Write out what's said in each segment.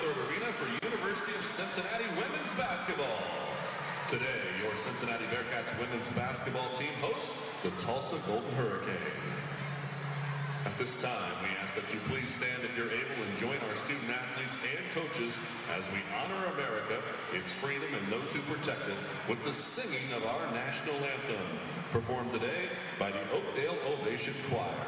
Third Arena for University of Cincinnati women's basketball. Today, your Cincinnati Bearcats women's basketball team hosts the Tulsa Golden Hurricane. At this time, we ask that you please stand if you're able and join our student athletes and coaches as we honor America, its freedom, and those who protect it with the singing of our national anthem, performed today by the Oakdale Ovation Choir.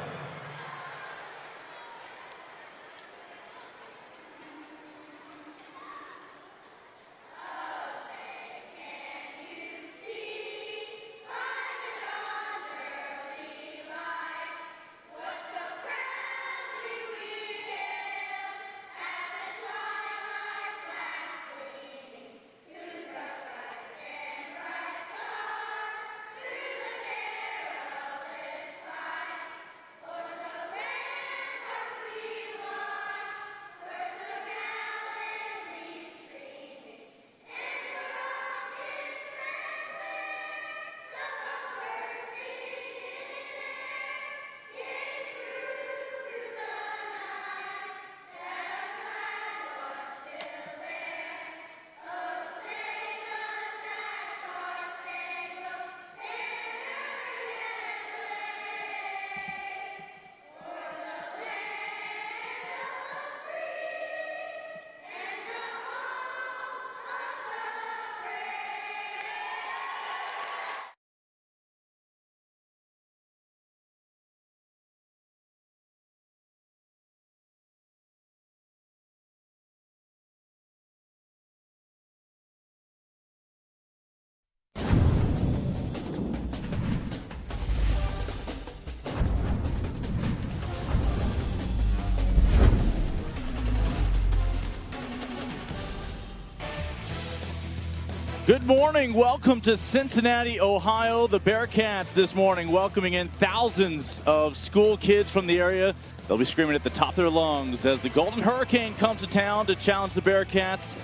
Good morning. Welcome to Cincinnati, Ohio. The Bearcats this morning welcoming in thousands of school kids from the area. They'll be screaming at the top of their lungs as the Golden Hurricane comes to town to challenge the Bearcats.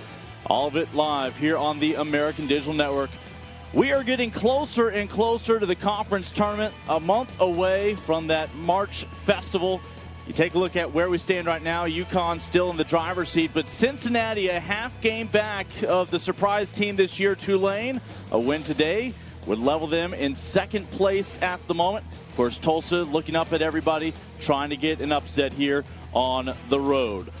All of it live here on the American Digital Network. We are getting closer and closer to the conference tournament, a month away from that March festival. You take a look at where we stand right now. UConn still in the driver's seat, but Cincinnati a half game back of the surprise team this year, Tulane. A win today would level them in second place at the moment. Of course, Tulsa looking up at everybody, trying to get an upset here on the road.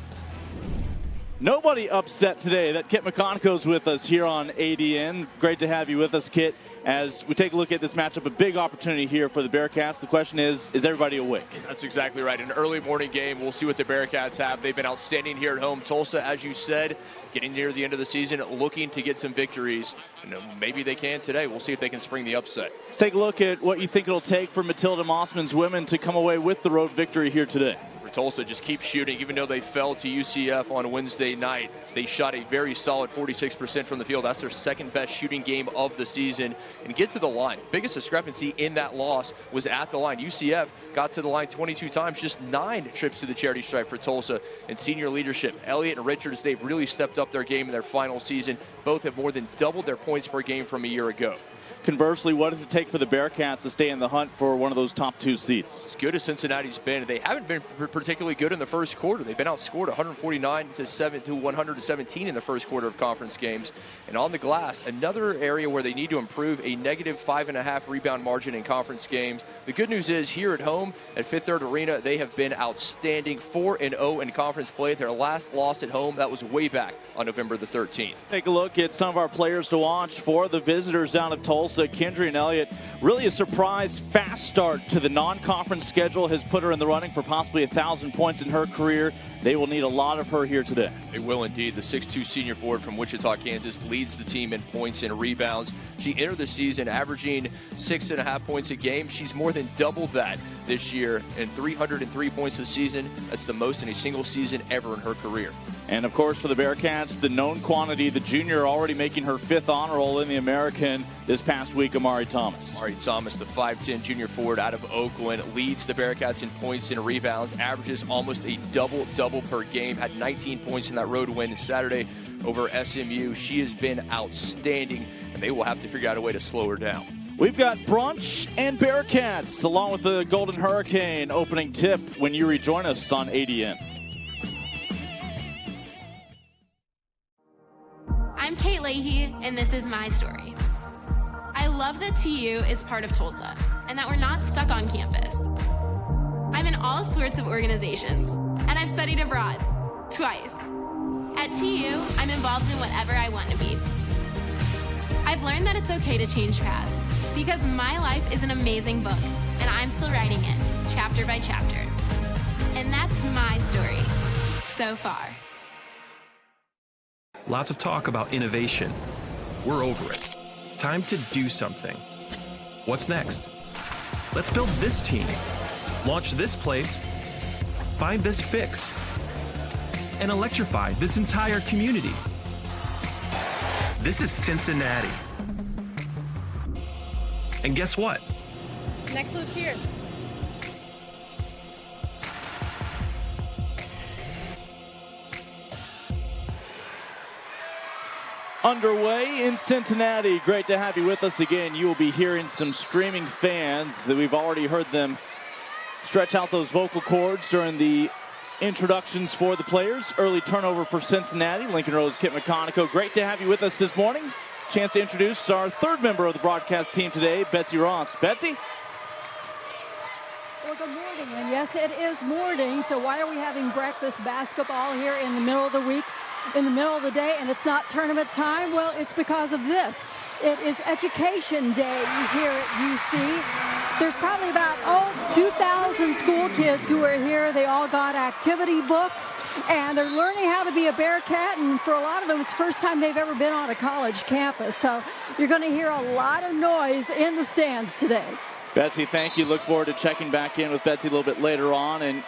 Nobody upset today. That Kit McConaughey's with us here on ADN. Great to have you with us, Kit. As we take a look at this matchup, a big opportunity here for the Bearcats. The question is everybody awake? That's exactly right. An early morning game. We'll see what the Bearcats have. They've been outstanding here at home. Tulsa, as you said, getting near the end of the season, looking to get some victories. Maybe they can today. We'll see if they can spring the upset. Let's take a look at what you think it'll take for Matilda Mossman's women to come away with the road victory here today. Tulsa just keeps shooting. Even though they fell to UCF on Wednesday night, they shot a very solid 46% from the field. That's their second best shooting game of the season. And get to the line. Biggest discrepancy in that loss was at the line. UCF got to the line 22 times, just 9 trips to the charity stripe for Tulsa. And senior leadership, Elliott and Richards, they've really stepped up their game in their final season. Both have more than doubled their points per game from a year ago. Conversely, what does it take for the Bearcats to stay in the hunt for one of those top 2 seats? As good as Cincinnati's been, they haven't been particularly good in the first quarter. They've been outscored 149-117 in the first quarter of conference games. And on the glass, another area where they need to improve, a negative 5.5 rebound margin in conference games. The good news is here at home at Fifth Third Arena, they have been outstanding, 4-0 in conference play. Their last loss at home, that was way back on November the 13th. Take a look at some of our players to watch for the visitors down at Tulsa. Kendry and Elliott, really a surprise fast start to the non-conference schedule has put her in the running for possibly 1,000 points in her career. They will need a lot of her here today. They will indeed. The 6'2 senior forward from Wichita, Kansas leads the team in points and rebounds. She entered the season averaging 6.5 points a game. She's more than doubled that this year, and 303 points this season. That's the most in a single season ever in her career. And of course, for the Bearcats, the known quantity, the junior already making her 5th honor roll in the American this past week, Amari Thomas. Amari Thomas, the 5'10 junior forward out of Oakland, leads the Bearcats in points and rebounds, averages almost a double-double per game, had 19 points in that road win Saturday over SMU. She has been outstanding, and they will have to figure out a way to slow her down. We've got brunch and Bearcats along with the Golden Hurricane opening tip when you rejoin us on ADN. I'm Kate Leahy, and this is my story. I love that TU is part of Tulsa, and that we're not stuck on campus. I'm in all sorts of organizations, and I've studied abroad, twice. At TU, I'm involved in whatever I want to be. I've learned that it's okay to change paths, because my life is an amazing book, and I'm still writing it, chapter by chapter. And that's my story, so far. Lots of talk about innovation. We're over it. Time to do something. What's next? Let's build this team, launch this place, find this fix, and electrify this entire community. This is Cincinnati. And guess what? Next loop's here. Underway in Cincinnati. Great to have you with us again. You will be hearing some screaming fans that we've already heard them stretch out those vocal cords during the introductions for the players. Early turnover for Cincinnati. Lincoln Rose, Kit McConico. Great to have you with us this morning. Chance to introduce our third member of the broadcast team today, Betsy Ross. Betsy? Well, good morning, and yes, it is morning, so why are we having breakfast basketball here in the middle of the week, in the middle of the day, and it's not tournament time? Well, it's because of this. It is Education Day here at UC. There's probably about, 2,000 school kids who are here. They all got activity books, and they're learning how to be a Bearcat, and for a lot of them, it's the first time they've ever been on a college campus. So you're going to hear a lot of noise in the stands today. Betsy, thank you. Look forward to checking back in with Betsy a little bit later on. And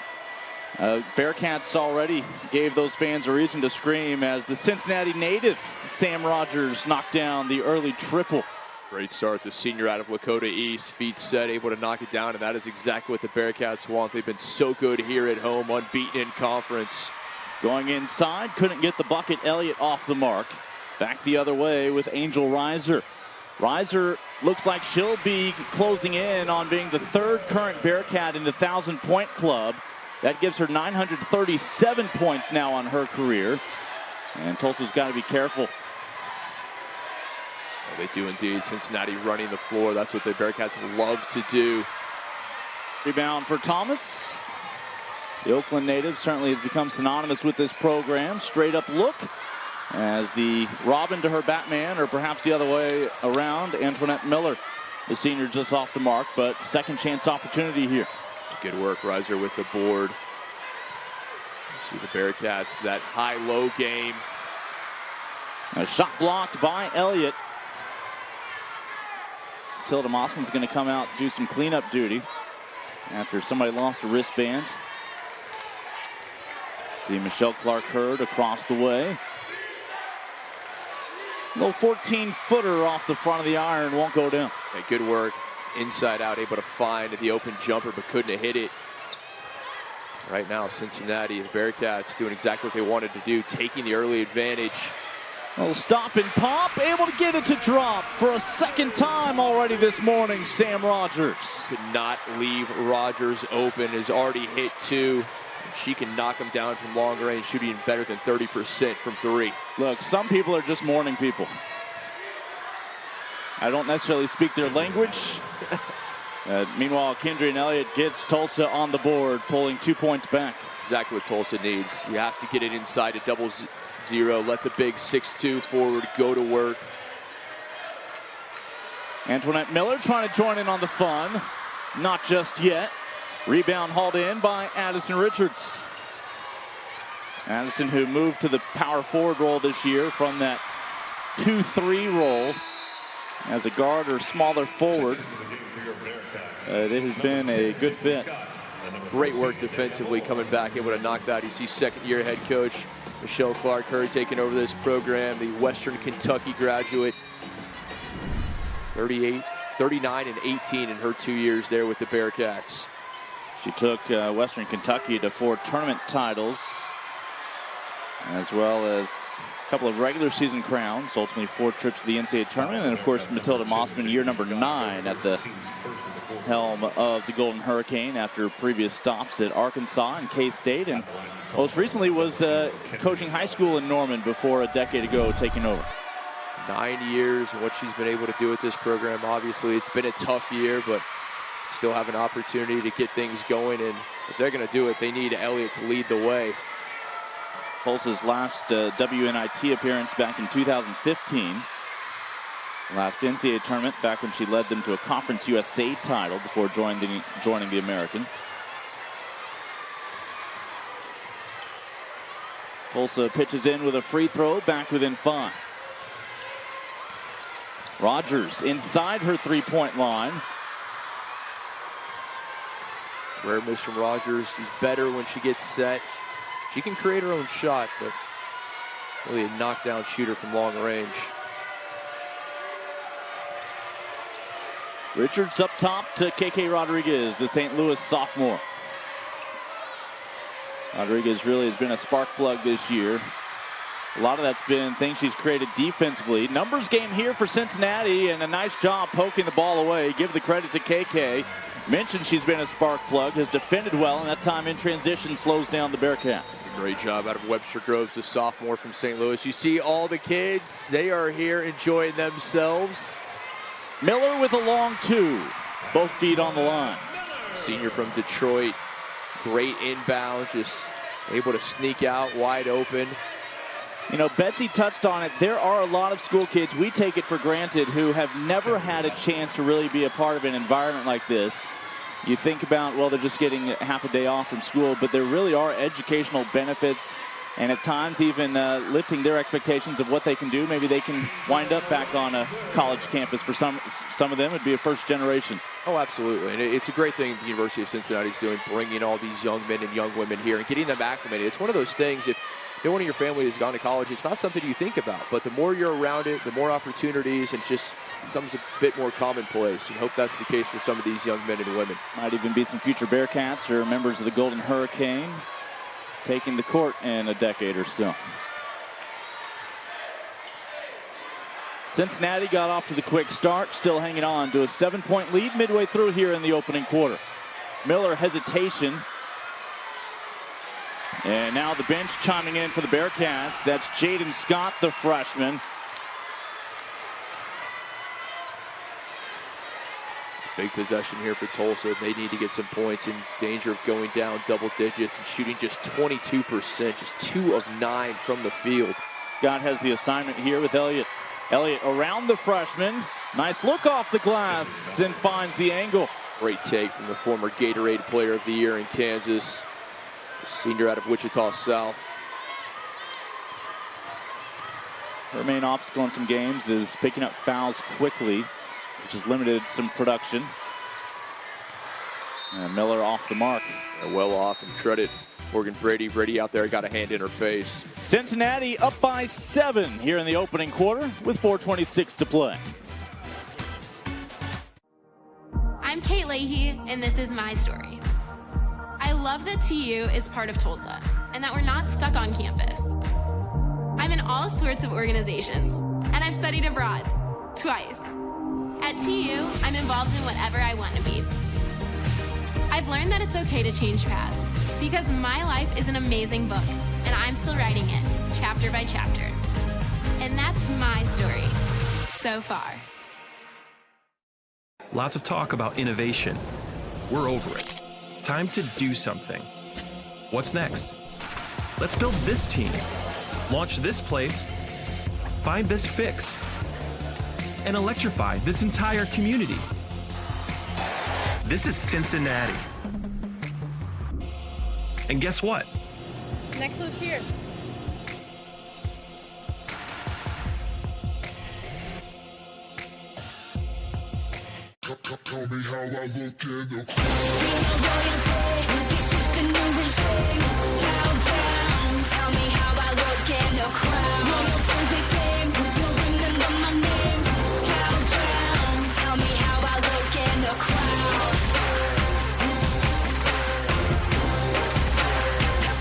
Bearcats already gave those fans a reason to scream as the Cincinnati native Sam Rogers knocked down the early triple. Great start, the senior out of Lakota East. Feet set, able to knock it down, and that is exactly what the Bearcats want. They've been so good here at home, unbeaten in conference. Going inside, couldn't get the bucket. Elliott off the mark. Back the other way with Angel Reiser. Reiser looks like she'll be closing in on being the third current Bearcat in the 1,000-point club. That gives her 937 points now on her career. And Tulsa's got to be careful. Well, they do indeed. Cincinnati running the floor. That's what the Bearcats love to do. Rebound for Thomas. The Oakland native certainly has become synonymous with this program. Straight up look as the Robin to her Batman, or perhaps the other way around. Antoinette Miller, the senior, just off the mark, but second chance opportunity here. Good work, Reiser with the board. See the Bearcats, that high-low game. A shot blocked by Elliott. Tilda Mossman's going to come out, do some cleanup duty after somebody lost a wristband. See Michelle Clark-Hurd across the way. Little 14-footer off the front of the iron, won't go down. Okay, good work. Inside out, able to find the open jumper, but couldn't hit it. Right now, Cincinnati, the Bearcats doing exactly what they wanted to do, taking the early advantage. Oh, stop and pop, able to get it to drop for a second time already this morning, Sam Rogers. Could not leave Rogers open, has already hit two. She can knock him down from long range, shooting better than 30% from three. Look, some people are just morning people. I don't necessarily speak their language. Meanwhile, Kendry and Elliott gets Tulsa on the board, pulling 2 points back. Exactly what Tulsa needs. You have to get it inside a 0-0. Let the big 6'2" forward go to work. Antoinette Miller trying to join in on the fun. Not just yet. Rebound hauled in by Addison Richards. Addison, who moved to the power forward role this year from that 2-3 role as a guard or smaller forward. It has been a good fit. Great work defensively coming back, able to knock that. You see second-year head coach Michelle Clark-Hurd taking over this program, the Western Kentucky graduate. 38, 39, and 18 in her 2 years there with the Bearcats. She took Western Kentucky to 4 tournament titles, as well as a couple of regular season crowns, ultimately 4 trips to the NCAA tournament, and of course Matilda Mossman, year number 9 at the helm of the Golden Hurricane after previous stops at Arkansas and K-State, and most recently was coaching high school in Norman before a decade ago taking over. 9 years and what she's been able to do with this program. Obviously, it's been a tough year, but still have an opportunity to get things going. And if they're going to do it, they need Elliott to lead the way. Tulsa's last WNIT appearance back in 2015. Last NCAA tournament back when she led them to a Conference USA title before joining the American. Tulsa pitches in with a free throw, back within 5. Rogers inside her three-point line. Rare miss from Rogers. She's better when she gets set. She can create her own shot, but really a knockdown shooter from long range. Richards up top to KK Rodriguez, the St. Louis sophomore. Rodriguez really has been a spark plug this year. A lot of that's been things she's created defensively. Numbers game here for Cincinnati, and a nice job poking the ball away. Give the credit to KK. Mentioned she's been a spark plug, has defended well, and that time in transition slows down the Bearcats. Great job out of Webster Groves, the sophomore from St. Louis. You see all the kids, they are here enjoying themselves. Miller with a long 2. Both feet on the line. Senior from Detroit. Great inbound, just able to sneak out wide open. You know, Betsy touched on it. There are a lot of school kids, we take it for granted, who have never had a chance to really be a part of an environment like this. You think about, well, they're just getting half a day off from school, but there really are educational benefits, and at times even lifting their expectations of what they can do. Maybe they can wind up back on a college campus. For some of them, it'd be a first generation. Oh, absolutely. And it's a great thing the University of Cincinnati is doing, bringing all these young men and young women here and getting them acclimated. It's one of those things, if one of your family has gone to college, it's not something you think about, but the more you're around it, the more opportunities, and just becomes a bit more commonplace. And hope that's the case for some of these young men and women. Might even be some future Bearcats or members of the Golden Hurricane taking the court in a decade or so. Cincinnati got off to the quick start, still hanging on to a 7-point lead midway through here in the opening quarter. Miller hesitation. And now the bench chiming in for the Bearcats. That's Jaden Scott, the freshman. Big possession here for Tulsa. They need to get some points, in danger of going down double digits and shooting just 22%, just 2 of 9 from the field. Scott has the assignment here with Elliott. Elliott around the freshman. Nice look off the glass and finds the angle. Great take from the former Gatorade Player of the Year in Kansas. Senior out of Wichita South. Her main obstacle in some games is picking up fouls quickly, which has limited some production. And Miller off the mark. Yeah, well off, and credit Morgan Brady. Brady out there got a hand in her face. Cincinnati up by 7 here in the opening quarter with 4:26 to play. I'm Kate Leahy, and this is my story. I love that TU is part of Tulsa and that we're not stuck on campus. I'm in all sorts of organizations, and I've studied abroad twice. At TU, I'm involved in whatever I want to be. I've learned that it's okay to change paths because my life is an amazing book, and I'm still writing it chapter by chapter. And that's my story so far. Lots of talk about innovation. We're over it. Time to do something. What's next? Let's build this team, launch this place, find this fix, and electrify this entire community. This is Cincinnati. And guess what? Next loop's here. Tell me how I look in the crowd. This is the new regime. Downtown. Tell me how I look in the crowd. Royal to the game. You'll remember my name. Downtown. Tell me how I look in the crowd.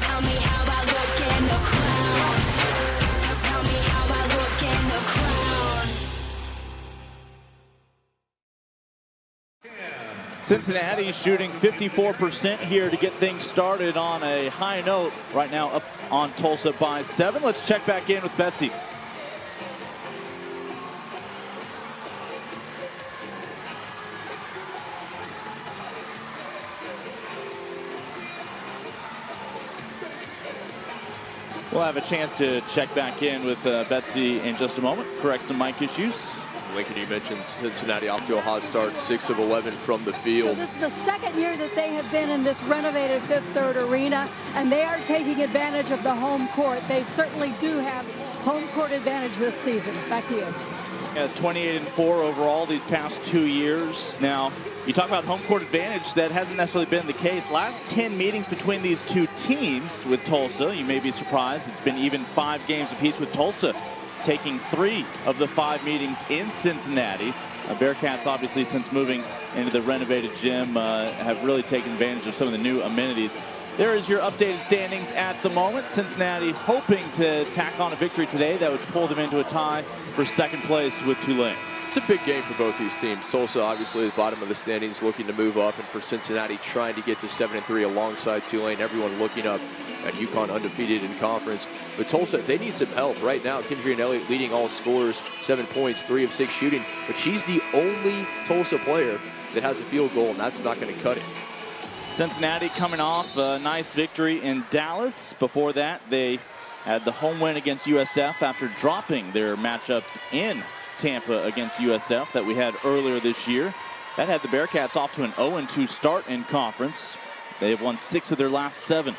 Tell me how I look in the crowd. Tell me how I look in the crowd. Cincinnati shooting 54% here to get things started on a high note. Right now up on Tulsa by 7. Let's check back in with Betsy. We'll have a chance to check back in with Betsy in just a moment, correct some mic issues. Lincoln, you mentioned Cincinnati off to a hot start, 6 of 11 from the field. So this is the second year that they have been in this renovated Fifth Third Arena, and they are taking advantage of the home court. They certainly do have home court advantage this season. Back to you. Yeah, 28-4 overall these past 2 years. Now, you talk about home court advantage, that hasn't necessarily been the case. Last 10 meetings between these two teams with Tulsa, you may be surprised, it's been even 5 games apiece with Tulsa taking 3 of the 5 meetings in Cincinnati. Bearcats, obviously, since moving into the renovated gym, have really taken advantage of some of the new amenities. There is your updated standings at the moment. Cincinnati hoping to tack on a victory today that would pull them into a tie for second place with Tulane. It's a big game for both these teams. Tulsa, obviously, at the bottom of the standings, looking to move up, and for Cincinnati, trying to get to 7-3 alongside Tulane. Everyone looking up at UConn undefeated in conference. But Tulsa, they need some help right now. Kendrian Elliott leading all scorers, 7 points, 3 of 6 shooting. But she's the only Tulsa player that has a field goal, and that's not going to cut it. Cincinnati coming off a nice victory in Dallas. Before that, they had the home win against USF after dropping their matchup in Tampa against USF that we had earlier this year. That had the Bearcats off to an 0-2 start in conference. They have won 6 of their last 7.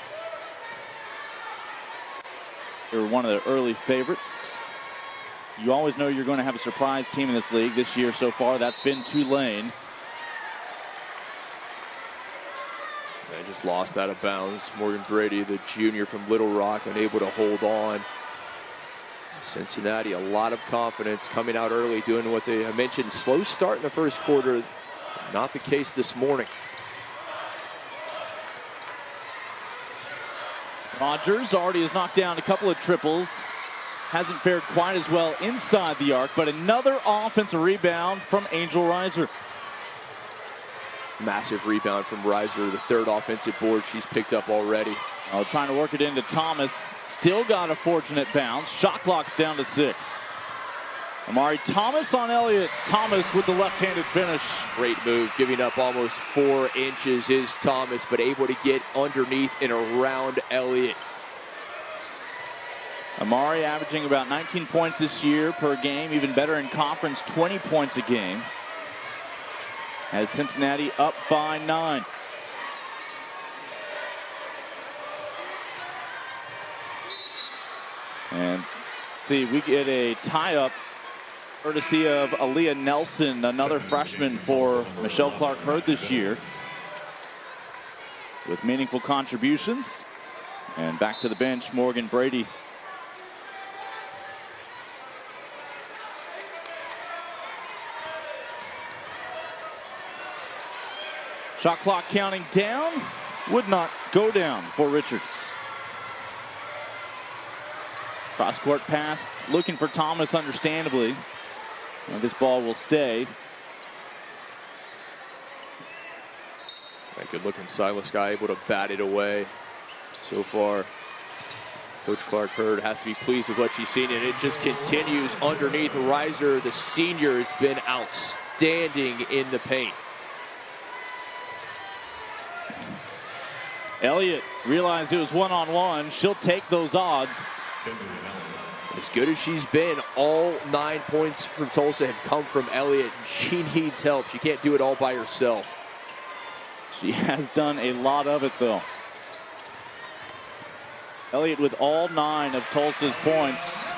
They were one of the early favorites. You always know you're going to have a surprise team in this league. This year so far, that's been Tulane. They just lost out of bounds. Morgan Brady, the junior from Little Rock, unable to hold on. Cincinnati, a lot of confidence coming out early, doing what they mentioned. Slow start in the first quarter. Not the case this morning. Rogers already has knocked down a couple of triples. Hasn't fared quite as well inside the arc, but another offensive rebound from Angel Reiser. Massive rebound from Reiser, the 3rd offensive board she's picked up already. Trying to work it into Thomas. Still got a fortunate bounce. Shot clock's down to 6. Amari Thomas on Elliott. Thomas with the left-handed finish. Great move, giving up almost 4 inches is Thomas, but able to get underneath and around Elliott. Amari averaging about 19 points this year per game. Even better in conference, 20 points a game. As Cincinnati up by 9. And see, we get a tie-up courtesy of Aaliyah Nelson, another freshman for Michelle Clark-Hurd this year, with meaningful contributions. And back to the bench, Morgan Brady. Shot clock counting down, would not go down for Richards. Cross-court pass, looking for Thomas, understandably. And this ball will stay. Good looking Silas guy, able to bat it away so far. Coach Clark-Hurd has to be pleased with what she's seen, and it just continues underneath. Reiser, the senior, has been outstanding in the paint. Elliott realized it was one-on-one. She'll take those odds. As good as she's been, all 9 points from Tulsa have come from Elliott. She needs help. She can't do it all by herself. She has done a lot of it, though. Elliott with all 9 of Tulsa's points.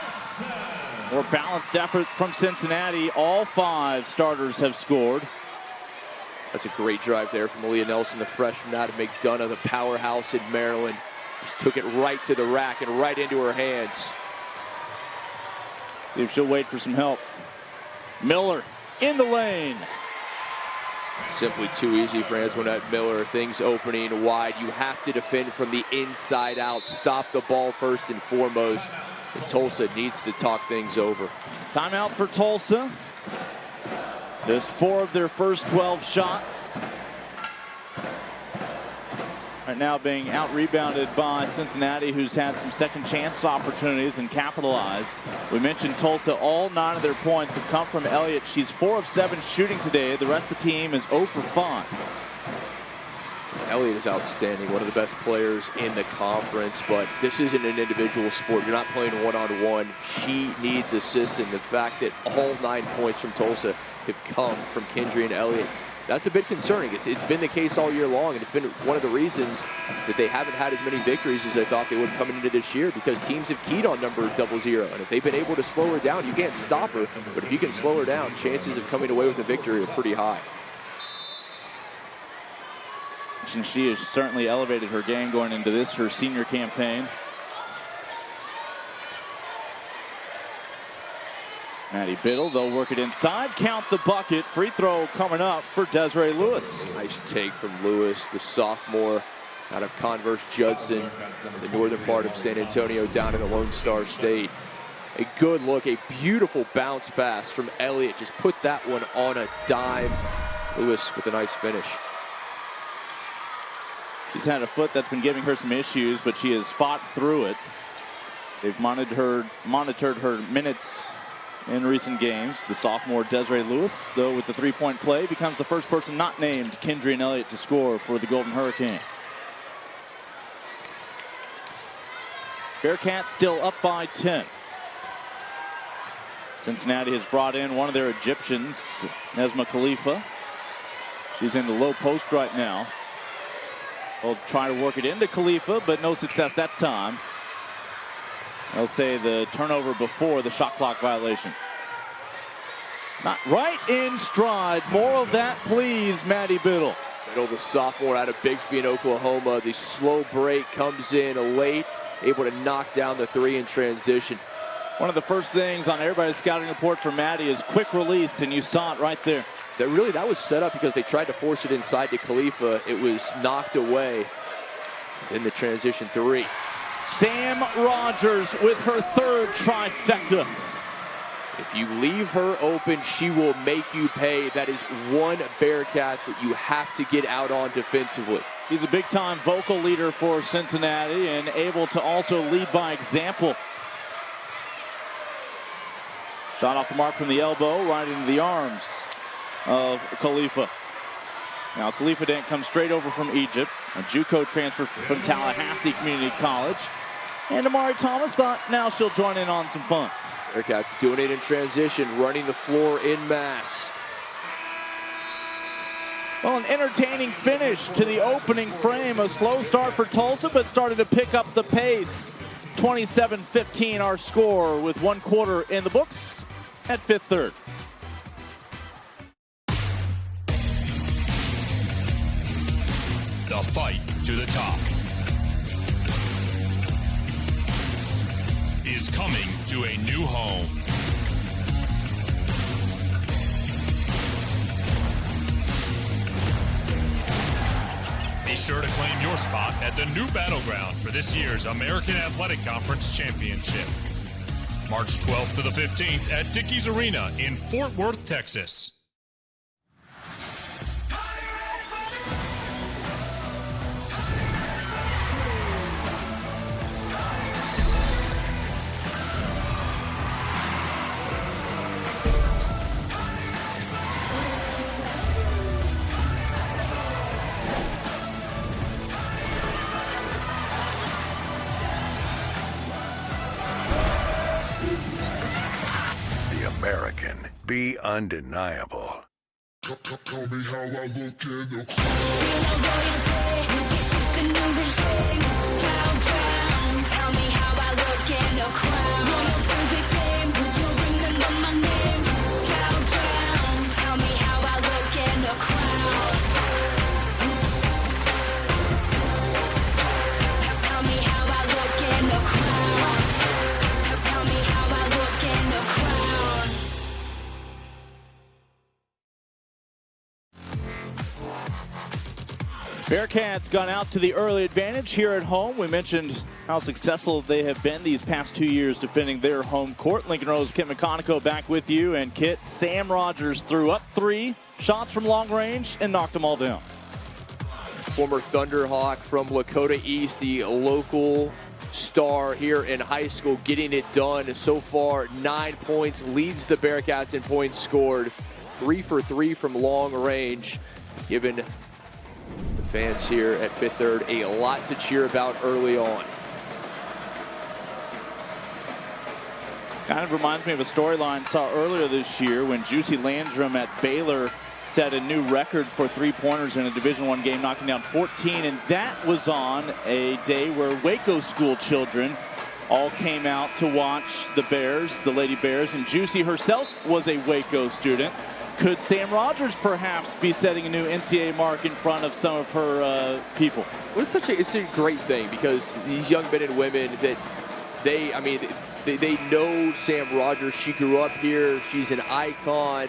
More balanced effort from Cincinnati. All 5 starters have scored. That's a great drive there from Aaliyah Nelson, the freshman out of McDonough, the powerhouse in Maryland. Just took it right to the rack and right into her hands. See if she'll wait for some help. Miller in the lane. Simply too easy for Antoinette Miller. Things opening wide. You have to defend from the inside out. Stop the ball first and foremost. And Tulsa needs to talk things over. Timeout for Tulsa. Just 4 of their first 12 shots. Right now being out-rebounded by Cincinnati, who's had some second-chance opportunities and capitalized. We mentioned Tulsa, all 9 of their points have come from Elliott. She's 4 of 7 shooting today. The rest of the team is 0 for 5. Elliott is outstanding, one of the best players in the conference, but this isn't an individual sport. You're not playing one-on-one. She needs assists, and the fact that all 9 points from Tulsa have come from Kendry and Elliott, that's a bit concerning. It's been the case all year long, and it's been one of the reasons that they haven't had as many victories as they thought they would coming into this year, because teams have keyed on number 00, and if they've been able to slow her down, you can't stop her, but if you can slow her down, chances of coming away with a victory are pretty high. And she has certainly elevated her game going into this, her senior campaign. Maddie Biddle, they'll work it inside, count the bucket. Free throw coming up for Desiree Lewis. Nice take from Lewis, the sophomore out of Converse Judson, the northern part of San Antonio down in the Lone Star State. A good look, a beautiful bounce pass from Elliott. Just put that one on a dime. Lewis with a nice finish. She's had a foot that's been giving her some issues, but she has fought through it. They've monitored her minutes in recent games. The sophomore Desiree Lewis, though, with the three-point play, becomes the first person not named Kendry and Elliott to score for the Golden Hurricane. Bearcats still up by 10. Cincinnati has brought in one of their Egyptians, Nesma Khalifa. She's in the low post right now. They'll try to work it into Khalifa, but no success that time. They'll say the turnover before the shot clock violation. Not right in stride. More of that, please, Maddie Biddle. Biddle, the sophomore out of Bixby in Oklahoma. The slow break comes in late, able to knock down the three in transition. One of the first things on everybody's scouting report for Maddie is quick release, and you saw it right there. That was set up because they tried to force it inside to Khalifa. It was knocked away in the transition three. Sam Rogers with her third trifecta. If you leave her open, she will make you pay. That is one Bearcat that you have to get out on defensively. She's a big-time vocal leader for Cincinnati and able to also lead by example. Shot off the mark from the elbow, right into the arms of Khalifa. Now Khalifa didn't come straight over from Egypt, a JUCO transfer from Tallahassee Community College. And Amari Thomas thought now she'll join in on some fun. Bearcats doing it in transition, running the floor in mass. Well, an entertaining finish to the opening frame. A slow start for Tulsa, but started to pick up the pace. 27-15 our score with 1 quarter in the books at Fifth Third. The fight to the top is coming to a new home. Be sure to claim your spot at the new battleground for this year's American Athletic Conference Championship. March 12th to the 15th at Dickies Arena in Fort Worth, Texas. American, be undeniable. Tell me how I look in the This is the new regime. Bow down. Tell me how I look in the crowd. Loyal to the game. Will you remember my name? Bow down. Tell me how I look in the crowd. Tell me how I look in the crowd. Tell me how I look in the crowd. Bearcats gone out to the early advantage here at home. We mentioned how successful they have been these past 2 years defending their home court. Lincoln Rose, Kit McConico back with you. And Kit, Sam Rogers threw up 3 shots from long range and knocked them all down. Former Thunderhawk from Lakota East, the local star here in high school, getting it done. So far, 9 points, leads the Bearcats in points scored. 3 for 3 from long range, given the fans here at Fifth Third, a lot to cheer about early on. Kind of reminds me of a storyline I saw earlier this year when Juicy Landrum at Baylor set a new record for three-pointers in a Division I game, knocking down 14, and that was on a day where Waco school children all came out to watch the Bears, the Lady Bears, and Juicy herself was a Waco student. Could Sam Rogers perhaps be setting a new NCAA mark in front of some of her people? Well, it's a great thing because these young men and women that they know Sam Rogers. She grew up here. She's an icon.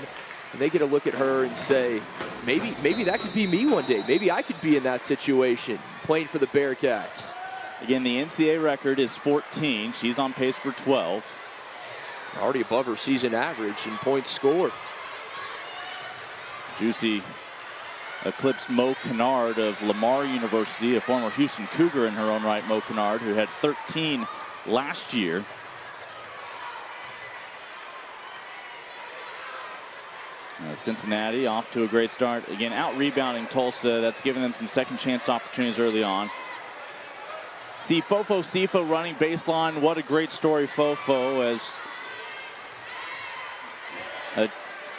And they get a look at her and say, maybe that could be me one day. Maybe I could be in that situation, playing for the Bearcats. Again, the NCAA record is 14. She's on pace for 12. Already above her season average in points scored. Juicy eclipsed Mo Kennard of Lamar University, a former Houston Cougar in her own right, Mo Kennard, who had 13 last year. Cincinnati off to a great start. Again, out-rebounding Tulsa. That's given them some second-chance opportunities early on. See Fofo Sifo running baseline. What a great story, Fofo, as a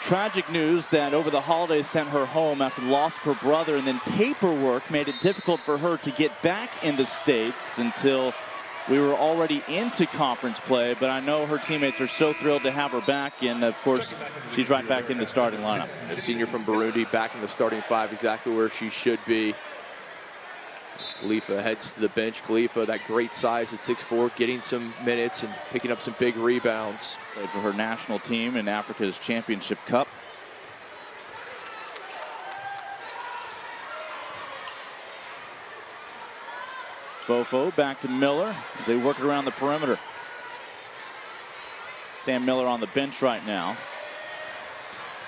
tragic news that over the holidays sent her home after the loss of her brother, and then paperwork made it difficult for her to get back in the States until we were already into conference play. But I know her teammates are so thrilled to have her back, and of course she's right back in the starting lineup. A senior from Burundi back in the starting five, exactly where she should be. As Khalifa heads to the bench. Khalifa, that great size at 6'4", getting some minutes and picking up some big rebounds. Played for her national team in Africa's Championship Cup. Fofo back to Miller. They work it around the perimeter. Sam Miller on the bench right now.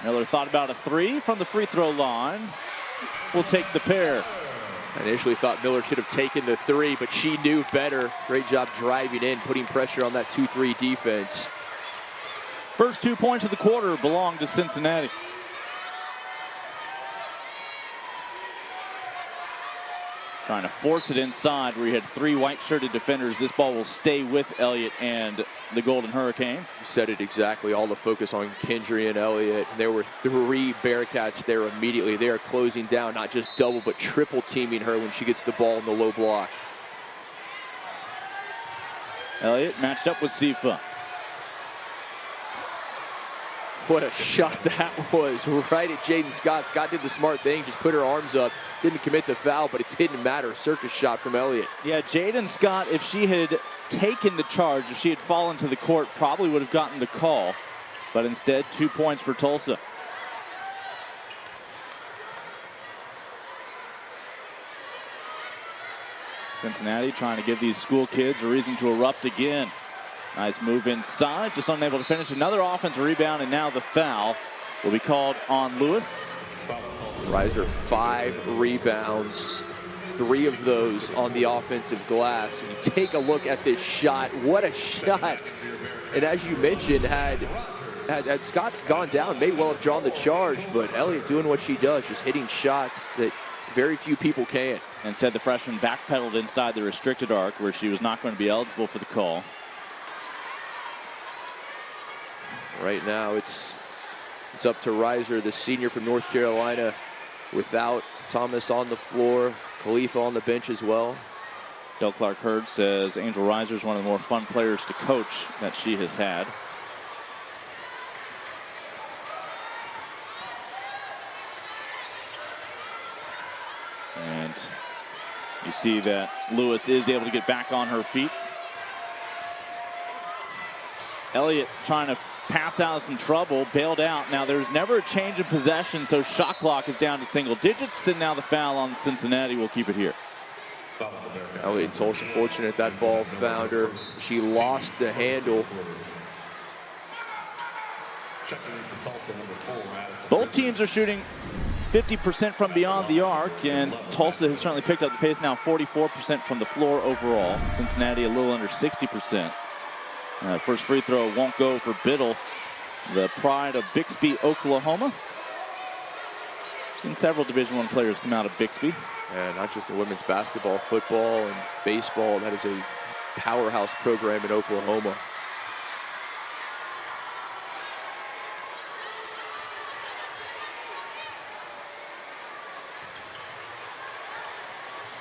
Miller thought about a three from the free throw line. Will take the pair. I initially thought Miller should have taken the three, but she knew better. Great job driving in, putting pressure on that 2-3 defense. First 2 points of the quarter belong to Cincinnati. Trying to force it inside where you had three white-shirted defenders. This ball will stay with Elliott and the Golden Hurricane. You said it exactly. All the focus on Kendry and Elliott. There were three Bearcats there immediately. They are closing down, not just double, but triple teaming her when she gets the ball in the low block. Elliott matched up with Sifa. What a shot that was, right at Jaden Scott. Scott did the smart thing, just put her arms up. Didn't commit the foul, but it didn't matter. Circus shot from Elliott. Yeah, Jaden Scott, if she had taken the charge, if she had fallen to the court, probably would have gotten the call. But instead, 2 points for Tulsa. Cincinnati trying to give these school kids a reason to erupt again. Nice move inside, just unable to finish. Another offensive rebound, and now the foul will be called on Lewis. Reiser, 5 rebounds, 3 of those on the offensive glass. And you take a look at this shot, what a shot. And as you mentioned, had Scott gone down, may well have drawn the charge, but Elliott doing what she does, just hitting shots that very few people can. Instead, the freshman backpedaled inside the restricted arc where she was not going to be eligible for the call. Right now, it's up to Reiser, the senior from North Carolina, without Thomas on the floor, Khalifa on the bench as well. Del Clark Hurd says Angel Reiser is one of the more fun players to coach that she has had. And you see that Lewis is able to get back on her feet. Elliott trying to pass out of some trouble, bailed out. Now there's never a change of possession, so shot clock is down to single digits, and now the foul on Cincinnati will keep it here. Elliott Tulsa fortunate that ball found her. She lost the handle. Both teams are shooting 50% from beyond the arc, and Tulsa has certainly picked up the pace now, 44% from the floor overall. Cincinnati a little under 60%. First free throw won't go for Biddle, the pride of Bixby, Oklahoma. Seen several Division I players come out of Bixby. And not just in women's basketball, football, and baseball. That is a powerhouse program in Oklahoma.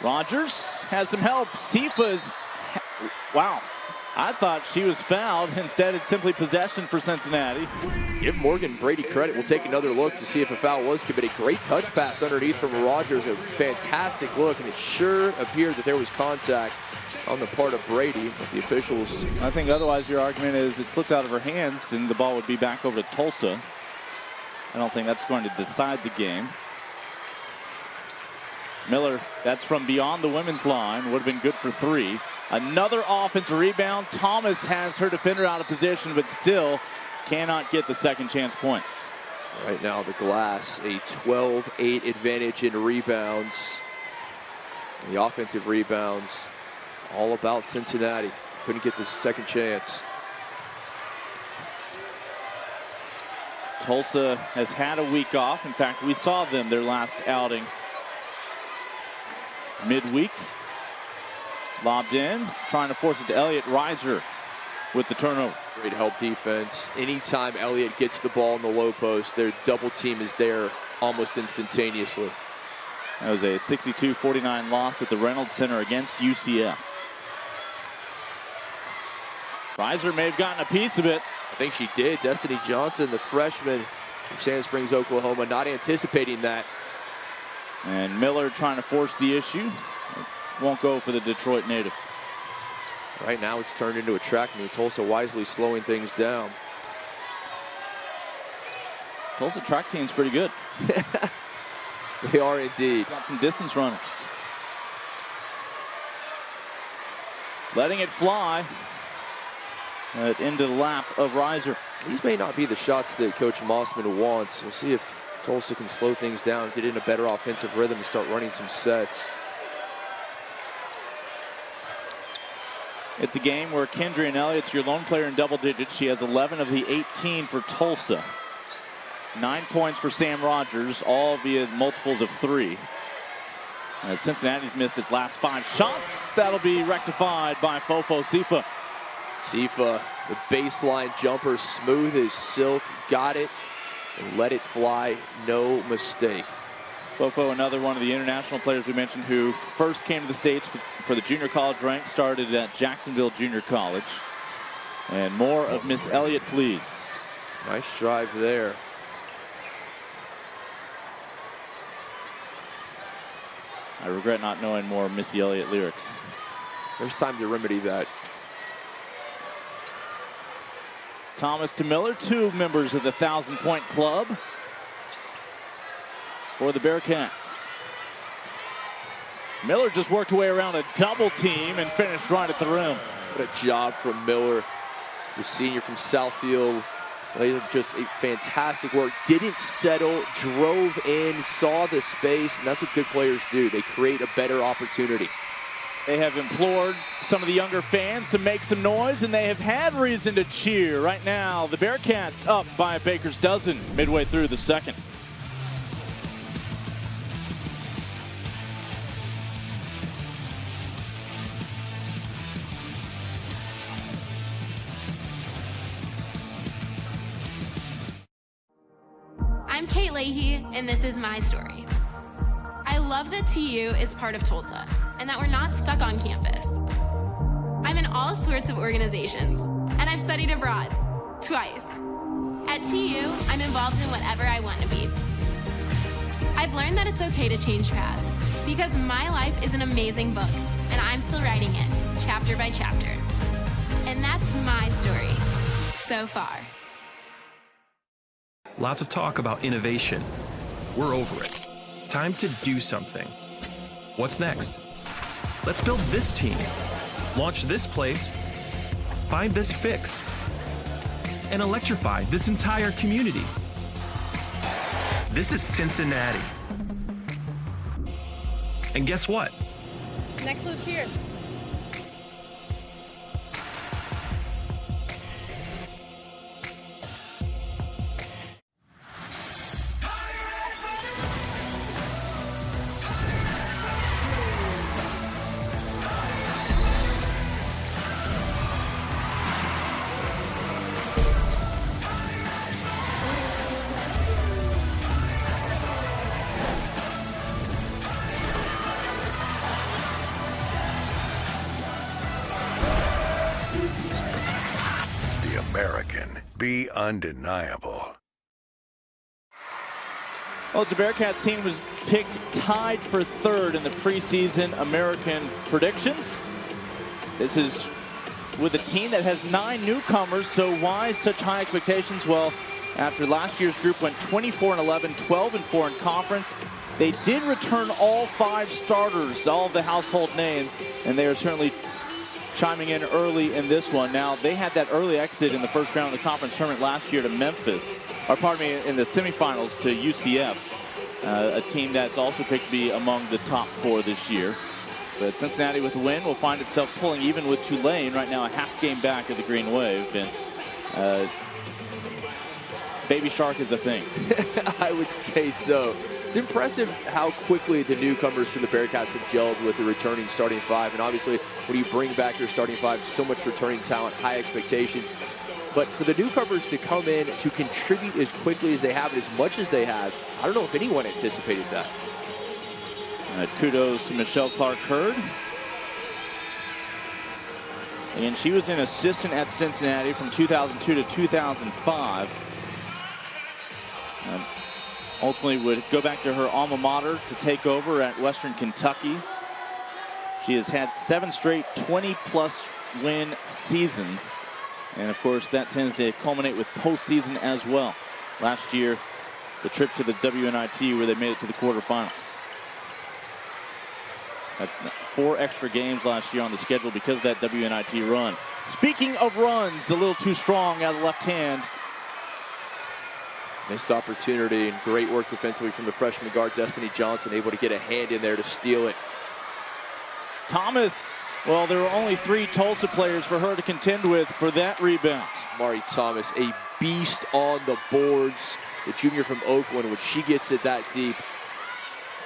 Rogers has some help. Sifa's, wow. I thought she was fouled. Instead, it's simply possession for Cincinnati. Give Morgan Brady credit. We'll take another look to see if a foul was committed. Great touch pass underneath from Rogers. A fantastic look, and it sure appeared that there was contact on the part of Brady. But the officials. I think otherwise your argument is it slipped out of her hands and the ball would be back over to Tulsa. I don't think that's going to decide the game. Miller, that's from beyond the women's line. Would have been good for 3. Another offensive rebound. Thomas has her defender out of position, but still cannot get the second chance points. Right now, the Glass, a 12-8 advantage in rebounds. The offensive rebounds, all about Cincinnati. Couldn't get the second chance. Tulsa has had a week off. In fact, we saw them their last outing midweek. Lobbed in, trying to force it to Elliott. Reiser with the turnover. Great help defense. Anytime Elliott gets the ball in the low post, their double team is there almost instantaneously. That was a 62-49 loss at the Reynolds Center against UCF. Reiser may have gotten a piece of it. I think she did. Destiny Johnson, the freshman from Sand Springs, Oklahoma, not anticipating that. And Miller trying to force the issue. Won't go for the Detroit native. Right now it's turned into a track meet. Tulsa wisely slowing things down. Tulsa track team's pretty good. They are indeed. Got some distance runners. Letting it fly. Into the lap of Reiser. These may not be the shots that Coach Mossman wants. We'll see if Tulsa can slow things down, get in a better offensive rhythm, and start running some sets. It's a game where Kendrian Elliott's your lone player in double digits. She has 11 of the 18 for Tulsa. 9 points for Sam Rogers, all via multiples of 3. Cincinnati's missed its last 5 shots. That'll be rectified by Fofo Sifa. Sifa, the baseline jumper, smooth as silk, got it and let it fly, no mistake. Fofo, another one of the international players we mentioned who first came to the States for the junior college rank, started at Jacksonville Junior College. And more of Miss Elliott, please. Nice drive there. I regret not knowing more of Missy Elliott lyrics. There's time to remedy that. Thomas to Miller, 2 members of the 1,000-point club for the Bearcats. Miller just worked her way around a double team and finished right at the rim. What a job from Miller, the senior from Southfield. Just a fantastic work. Didn't settle, drove in, saw the space, and that's what good players do. They create a better opportunity. They have implored some of the younger fans to make some noise, and they have had reason to cheer. Right now, the Bearcats up by a baker's dozen midway through the second. I'm Kate Leahy, and this is my story. I love that TU is part of Tulsa, and that we're not stuck on campus. I'm in all sorts of organizations, and I've studied abroad, twice. At TU, I'm involved in whatever I want to be. I've learned that it's okay to change paths, because my life is an amazing book, and I'm still writing it, chapter by chapter. And that's my story, so far. Lots of talk about innovation. We're over it. Time to do something. What's next? Let's build this team, launch this place, find this fix, and electrify this entire community. This is Cincinnati. And guess what? Next lives here. American. Be undeniable. Well, the Bearcats team was picked tied for third in the preseason American predictions. This is with a team that has 9 newcomers, so why such high expectations? Well, after last year's group went 24-11, 12-4 in conference, they did return all 5 starters, all of the household names, and they are certainly chiming in early in this one. Now, they had that early exit in the first round of the conference tournament last year to Memphis, or pardon me, in the semifinals to UCF, a team that's also picked to be among the top 4 this year. But Cincinnati with a win will find itself pulling even with Tulane, right now a half game back of the Green Wave. And Baby Shark is a thing. I would say so. It's impressive how quickly the newcomers for the Bearcats have gelled with the returning starting 5. And obviously, when you bring back your starting 5, so much returning talent, high expectations. But for the newcomers to come in to contribute as quickly as they have and as much as they have, I don't know if anyone anticipated that. Kudos to Michelle Clark-Hurd. And she was an assistant at Cincinnati from 2002 to 2005. Ultimately would go back to her alma mater to take over at Western Kentucky. She has had 7 straight 20-plus win seasons. And of course, that tends to culminate with postseason as well. Last year, the trip to the WNIT where they made it to the quarterfinals. That's 4 extra games last year on the schedule because of that WNIT run. Speaking of runs, a little too strong out of the left hand. Missed opportunity and great work defensively from the freshman guard, Destiny Johnson, able to get a hand in there to steal it. Thomas, well, there were only 3 Tulsa players for her to contend with for that rebound. Mari Thomas, a beast on the boards. The junior from Oakland, when she gets it that deep,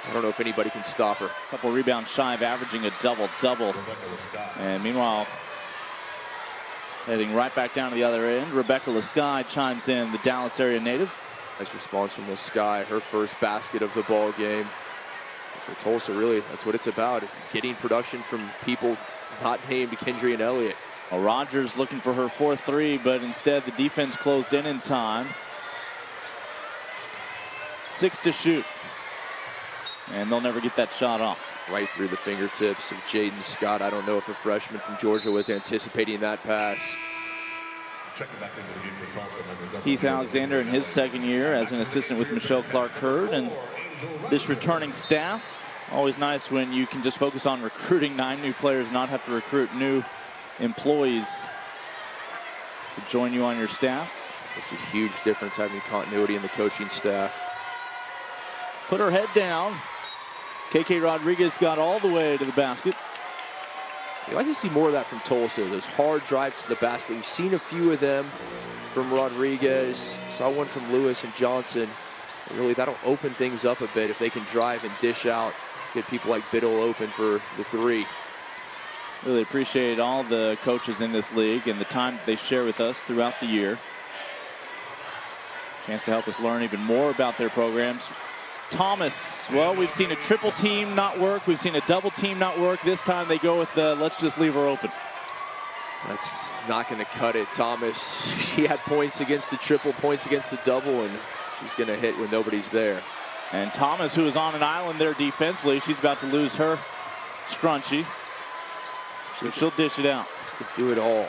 I don't know if anybody can stop her. A couple rebounds shy of averaging a double-double. And meanwhile, heading right back down to the other end, Rebecca Lasky chimes in, the Dallas area native. Nice response from Lasky, her first basket of the ball game. For Tulsa, really, that's what it's about. It's getting production from people not named Kendry and Elliott. Well, Rogers looking for her 4-3, but instead the defense closed in time. 6 to shoot. And they'll never get that shot off. Right through the fingertips of Jaden Scott. I don't know if the freshman from Georgia was anticipating that pass. Keith Alexander in his second year as an assistant with Michelle Clark-Hurd. And this returning staff, always nice when you can just focus on recruiting 9 new players, not have to recruit new employees to join you on your staff. It's a huge difference having continuity in the coaching staff. Put her head down. KK Rodriguez got all the way to the basket. You like to see more of that from Tulsa, those hard drives to the basket. We've seen a few of them from Rodriguez. Saw one from Lewis and Johnson. And really, that'll open things up a bit if they can drive and dish out, get people like Biddle open for the 3. Really appreciate all the coaches in this league and the time that they share with us throughout the year. Chance to help us learn even more about their programs. Thomas, well, we've seen a triple team not work. We've seen a double team not work. This time they go with the let's just leave her open. That's not going to cut it. Thomas, she had points against the triple, points against the double, and she's going to hit when nobody's there. And Thomas, who is on an island there defensively, she's about to lose her scrunchie. She'll dish it out. She could do it all.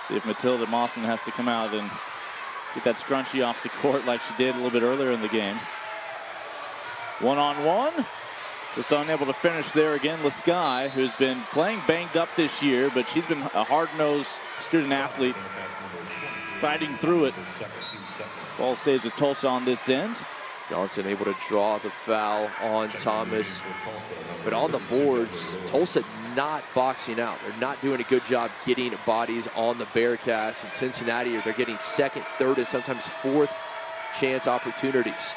See if Matilda Mossman has to come out and get that scrunchie off the court like she did a little bit earlier in the game. 1-on-1. Just unable to finish there again. Lasky, who's been playing banged up this year, but she's been a hard-nosed student athlete, fighting through it. Ball stays with Tulsa on this end. Johnson able to draw the foul on Thomas. But on the boards, Tulsa not boxing out. They're not doing a good job getting bodies on the Bearcats. And Cincinnati, they're getting second, third, and sometimes fourth chance opportunities.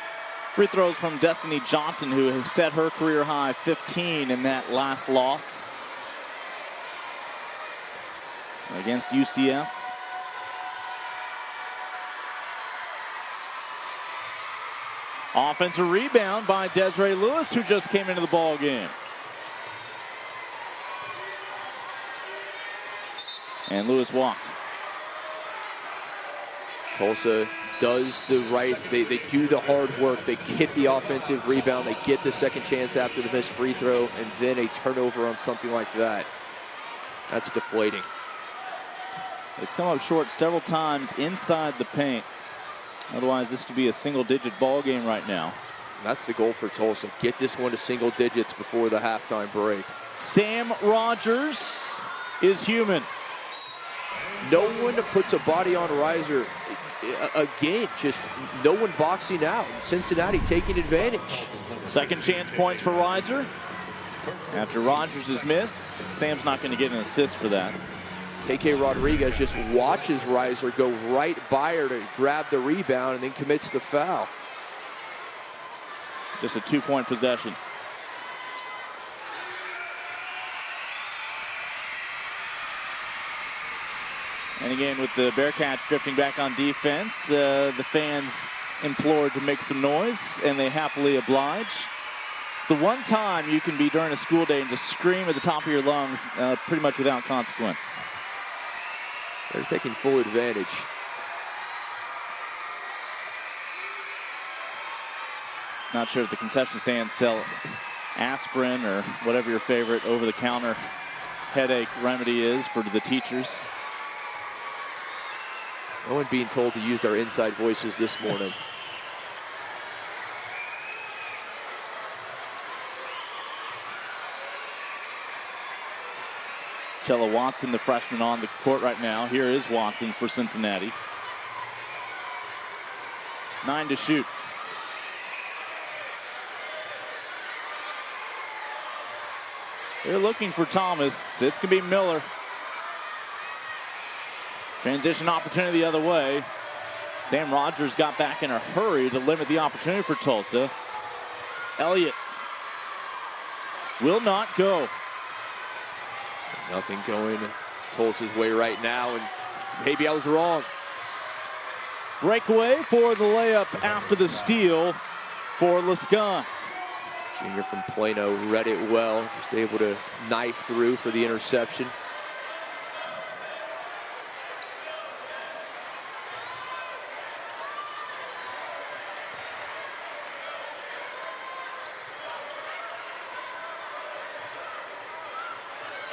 Free throws from Destiny Johnson, who set her career high 15 in that last loss against UCF. Offensive rebound by Desiree Lewis, who just came into the ball game. And Lewis walked. Tulsa does the right, they do the hard work, they get the offensive rebound, they get the second chance after the missed free throw, and then a turnover on something like that. That's deflating. They've come up short several times inside the paint. Otherwise, this could be a single-digit ball game right now. That's the goal for Tulsa. Get this one to single digits before the halftime break. Sam Rogers is human. No one puts a body on Reiser again. Just no one boxing out. Cincinnati taking advantage. Second chance points for Reiser. After Rogers' miss, Sam's not going to get an assist for that. KK Rodriguez just watches Reiser go right by her to grab the rebound and then commits the foul. Just a 2-point possession. And again, with the Bearcats drifting back on defense, the fans implored to make some noise, and they happily oblige. It's the one time you can be during a school day and just scream at the top of your lungs, pretty much without consequence. They're taking full advantage. Not sure if the concession stands sell aspirin or whatever your favorite over-the-counter headache remedy is for the teachers. No one being told to use their inside voices this morning. Chella Watson, the freshman, on the court right now. Here is Watson for Cincinnati. 9 to shoot. They're looking for Thomas. It's going to be Miller. Transition opportunity the other way. Sam Rogers got back in a hurry to limit the opportunity for Tulsa. Elliott will not go. Nothing going Tulsa's way right now, and maybe I was wrong. Breakaway for the layup after the steal for Lascon. Junior from Plano read it well, just able to knife through for the interception.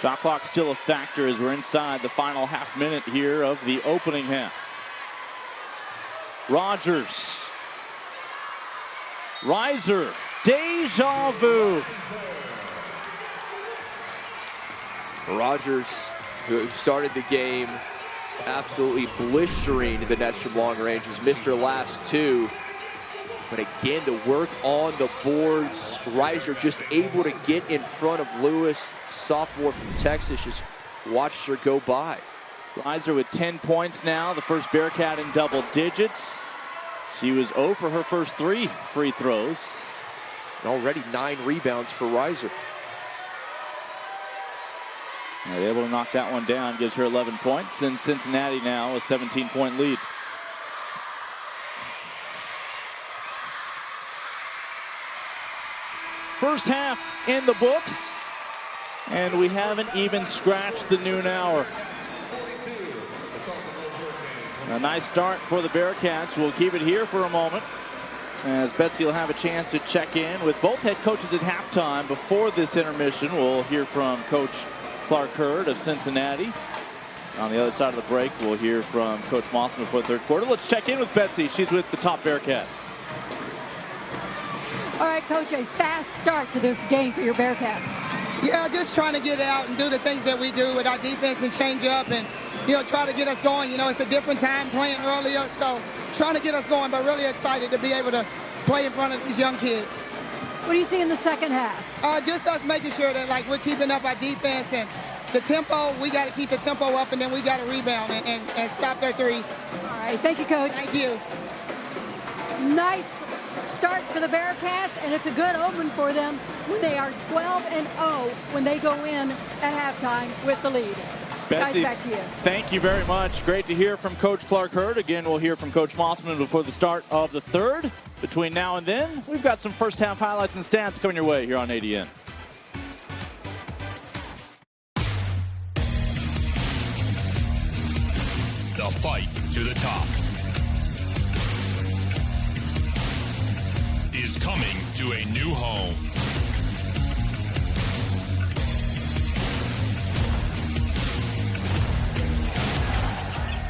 Shot clock still a factor as we're inside the final half minute here of the opening half. Rogers. Reiser. Deja vu. Rogers, who started the game absolutely blistering the nets from long range, has missed her last two. But again, to work on the boards, Reiser just able to get in front of Lewis, sophomore from Texas, just watched her go by. Reiser with 10 points now, the first Bearcat in double digits. She was 0 for her first 3 free throws. And already 9 rebounds for Reiser. They're able to knock that one down, gives her 11 points, and Cincinnati now a 17-point lead. First half in the books, and we haven't even scratched the noon hour. A nice start for the Bearcats. We'll keep it here for a moment, as Betsy will have a chance to check in with both head coaches at halftime. Before this intermission, we'll hear from Coach Clark Hurd of Cincinnati. On the other side of the break, we'll hear from Coach Mossman for the third quarter. Let's check in with Betsy. She's with the top Bearcat. All right, Coach, a fast start to this game for your Bearcats. Yeah, just trying to get out and do the things that we do with our defense and change up and, try to get us going. It's a different time playing earlier, so trying to get us going, but really excited to be able to play in front of these young kids. What do you see in the second half? Just us making sure that, we're keeping up our defense and the tempo. We got to keep the tempo up, and then we got to rebound and stop their threes. All right, thank you, Coach. Thank you. Nice start for the Bearcats, and it's a good omen for them when they are 12-0 when they go in at halftime with the lead. Betsy, guys, back to you. Thank you very much. Great to hear from Coach Clark Hurd. Again, we'll hear from Coach Mossman before the start of the third. Between now and then, we've got some first half highlights and stats coming your way here on ADN. The fight to the top is coming to a new home.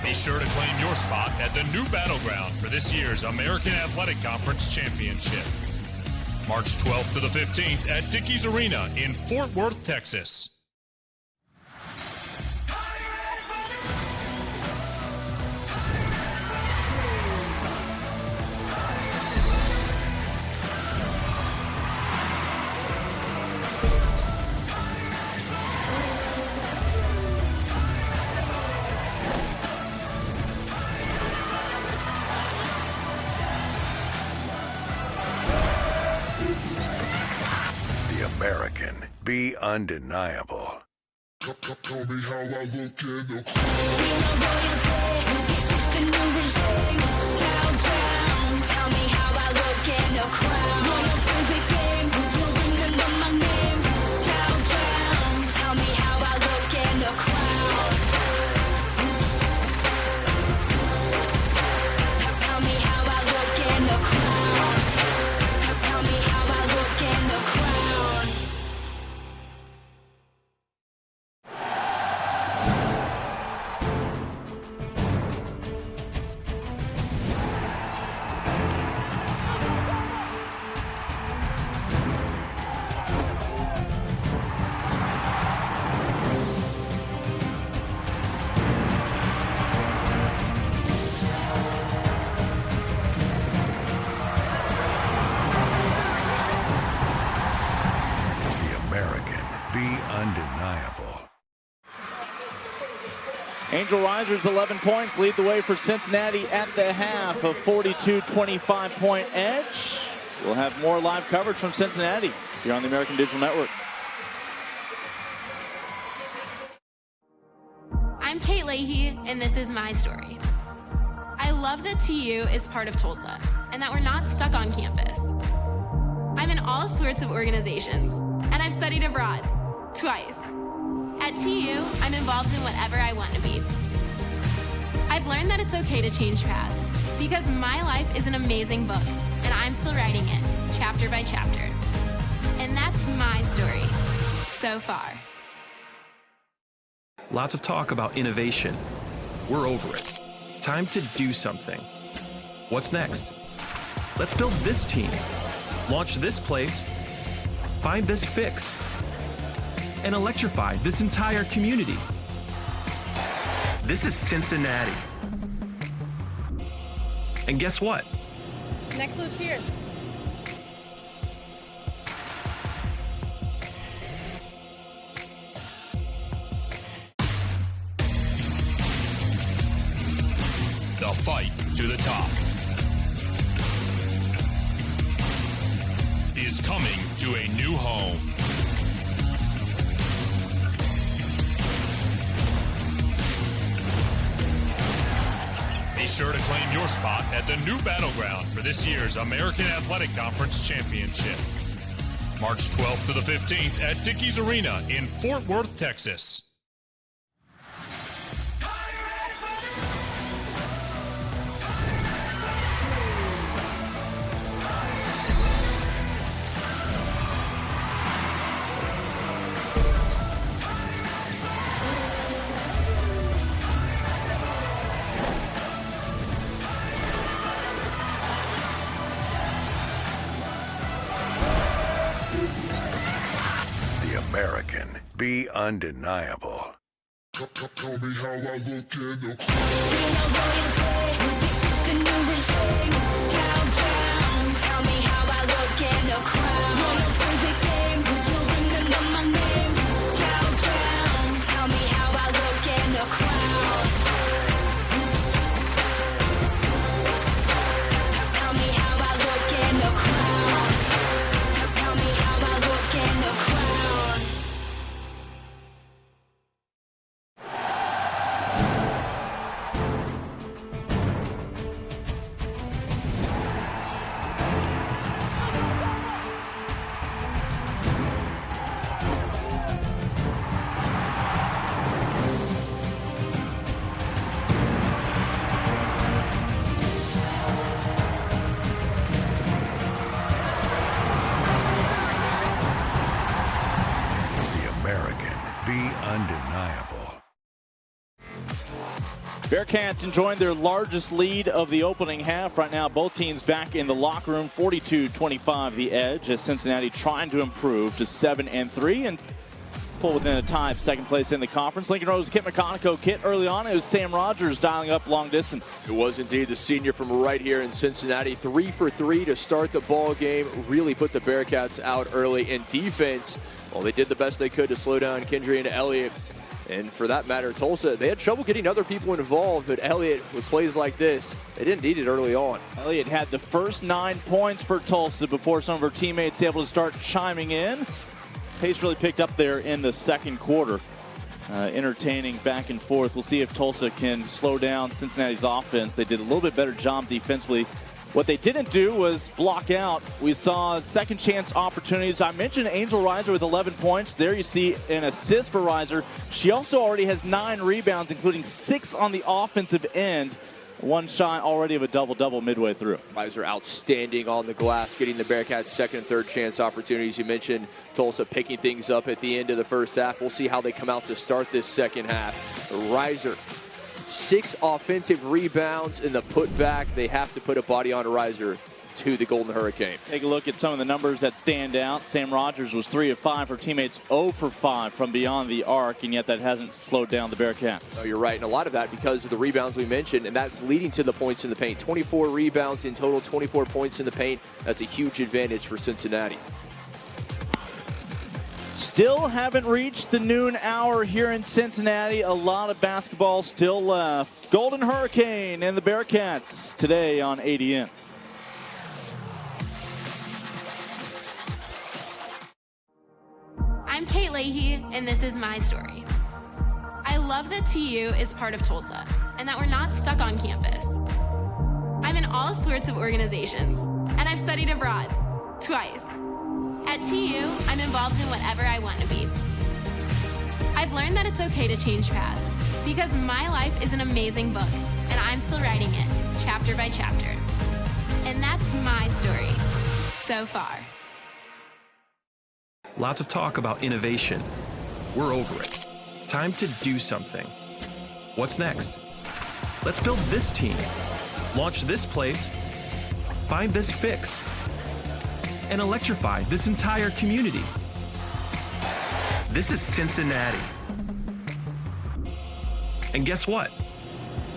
Be sure to claim your spot at the new battleground for this year's American Athletic Conference Championship. March 12th to the 15th at Dickies Arena in Fort Worth, Texas. American, be undeniable. Tell me how I look in the This is the new regime. Countdown. Tell me how I look in the crowd. Loyal to the game. You remember my name. Countdown. Tell me how I look in the crowd. Tell me how I look in the crowd. Tell me how I look in the crowd. Angel Risers, 11 points, lead the way for Cincinnati at the half, a 42-25-point edge. We'll have more live coverage from Cincinnati here on the American Digital Network. I'm Kate Leahy, and this is my story. I love that TU is part of Tulsa, and that we're not stuck on campus. I'm in all sorts of organizations, and I've studied abroad, twice. At TU, I'm involved in whatever I want to be. I've learned that it's okay to change paths, because my life is an amazing book, and I'm still writing it, chapter by chapter. And that's my story, so far. Lots of talk about innovation. We're over it. Time to do something. What's next? Let's build this team. Launch this place. Find this fix. And electrify this entire community. This is Cincinnati. And guess what? Next lives here. The fight to the top is coming to a new home. Be sure to claim your spot at the new battleground for this year's American Athletic Conference Championship. March 12th to the 15th at Dickies Arena in Fort Worth, Texas. American, be undeniable. Tell me how I look in the This is the new regime. Countdown. Tell me how I look in the crowd. Loyal to the game. You remember my name. Countdown. Tell me how I look in the crowd. Tell me how I look in the crowd. Tell me how I look in the crowd. undeniable. Bearcats enjoying their largest lead of the opening half. Right now, both teams back in the locker room. 42-25 the edge as Cincinnati trying to improve to 7-3 and pull within a tie of second place in the conference. Lincoln Road's Kit McConico. Kit, early on, it was Sam Rogers dialing up long distance. It was indeed the senior from right here in Cincinnati. 3 for 3 to start the ball game. Really put the Bearcats out early in defense. Well, they did the best they could to slow down Kendry and Elliott. And for that matter, Tulsa, they had trouble getting other people involved, but Elliott, with plays like this, they didn't need it early on. Elliott had the first 9 points for Tulsa before some of her teammates able to start chiming in. Pace really picked up there in the second quarter. Entertaining back and forth. We'll see if Tulsa can slow down Cincinnati's offense. They did a little bit better job defensively. What they didn't do was block out. We saw second chance opportunities. I mentioned Angel Reiser with 11 points. There you see an assist for Reiser. She also already has 9 rebounds, including 6 on the offensive end. 1 shot already of a double-double midway through. Reiser outstanding on the glass, getting the Bearcats second and third chance opportunities. You mentioned Tulsa picking things up at the end of the first half. We'll see how they come out to start this second half. Reiser, 6 offensive rebounds in the putback. They have to put a body on Reiser to the Golden Hurricane. Take a look at some of the numbers that stand out. Sam Rogers was 3 of 5. Her teammates 0 for 5 from beyond the arc, and yet that hasn't slowed down the Bearcats. Oh, you're right, and a lot of that because of the rebounds we mentioned, and that's leading to the points in the paint. 24 rebounds in total, 24 points in the paint. That's a huge advantage for Cincinnati. Still haven't reached the noon hour here in Cincinnati. A lot of basketball still left. Golden Hurricane and the Bearcats today on ADN. I'm Kate Leahy, and this is my story. I love that TU is part of Tulsa, and that we're not stuck on campus. I'm in all sorts of organizations, and I've studied abroad, twice. At TU, I'm involved in whatever I want to be. I've learned that it's okay to change paths, because my life is an amazing book, and I'm still writing it, chapter by chapter. And that's my story, so far. Lots of talk about innovation. We're over it. Time to do something. What's next? Let's build this team. Launch this place. Find this fix. And electrify this entire community. This is Cincinnati. And guess what?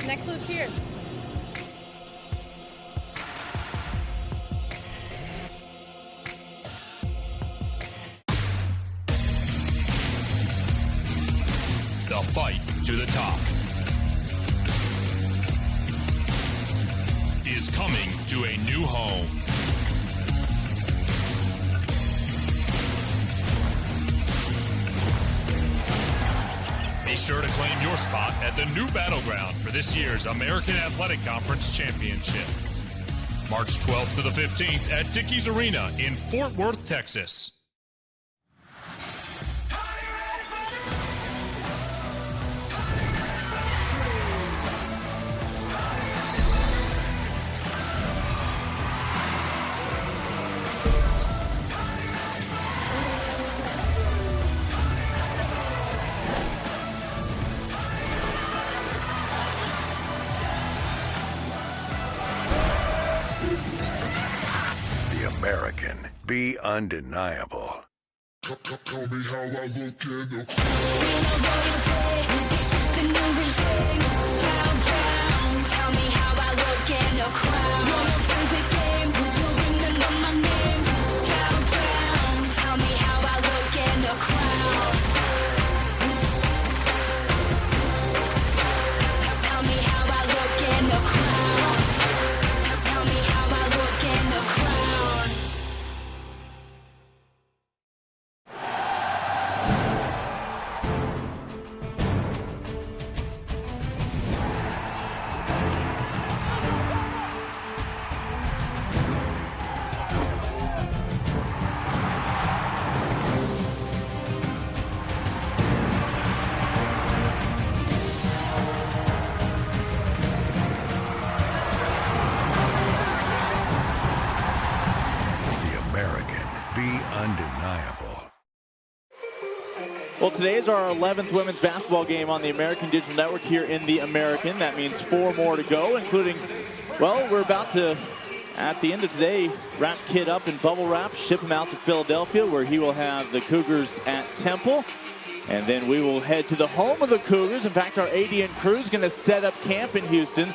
Next loop's here. The fight to the top is coming to a new home. Be sure to claim your spot at the new battleground for this year's American Athletic Conference Championship. March 12th to the 15th at Dickies Arena in Fort Worth, Texas. American, be undeniable. Tell me how I look in the this is the new regime. Bow down. Tell me how I look in the crowd. Loyal to the game. Would you remember my name? Bow down. Tell me how I look in the crowd. Tell me how I look in the crowd. Tell me how I look in the crowd. Well, today is our 11th women's basketball game on the American Digital Network here in the American. That means 4 more to go, including, well, we're about to, at the end of today, wrap Kid up in bubble wrap, ship him out to Philadelphia, where he will have the Cougars at Temple. And then we will head to the home of the Cougars. In fact, our ADN crew is going to set up camp in Houston,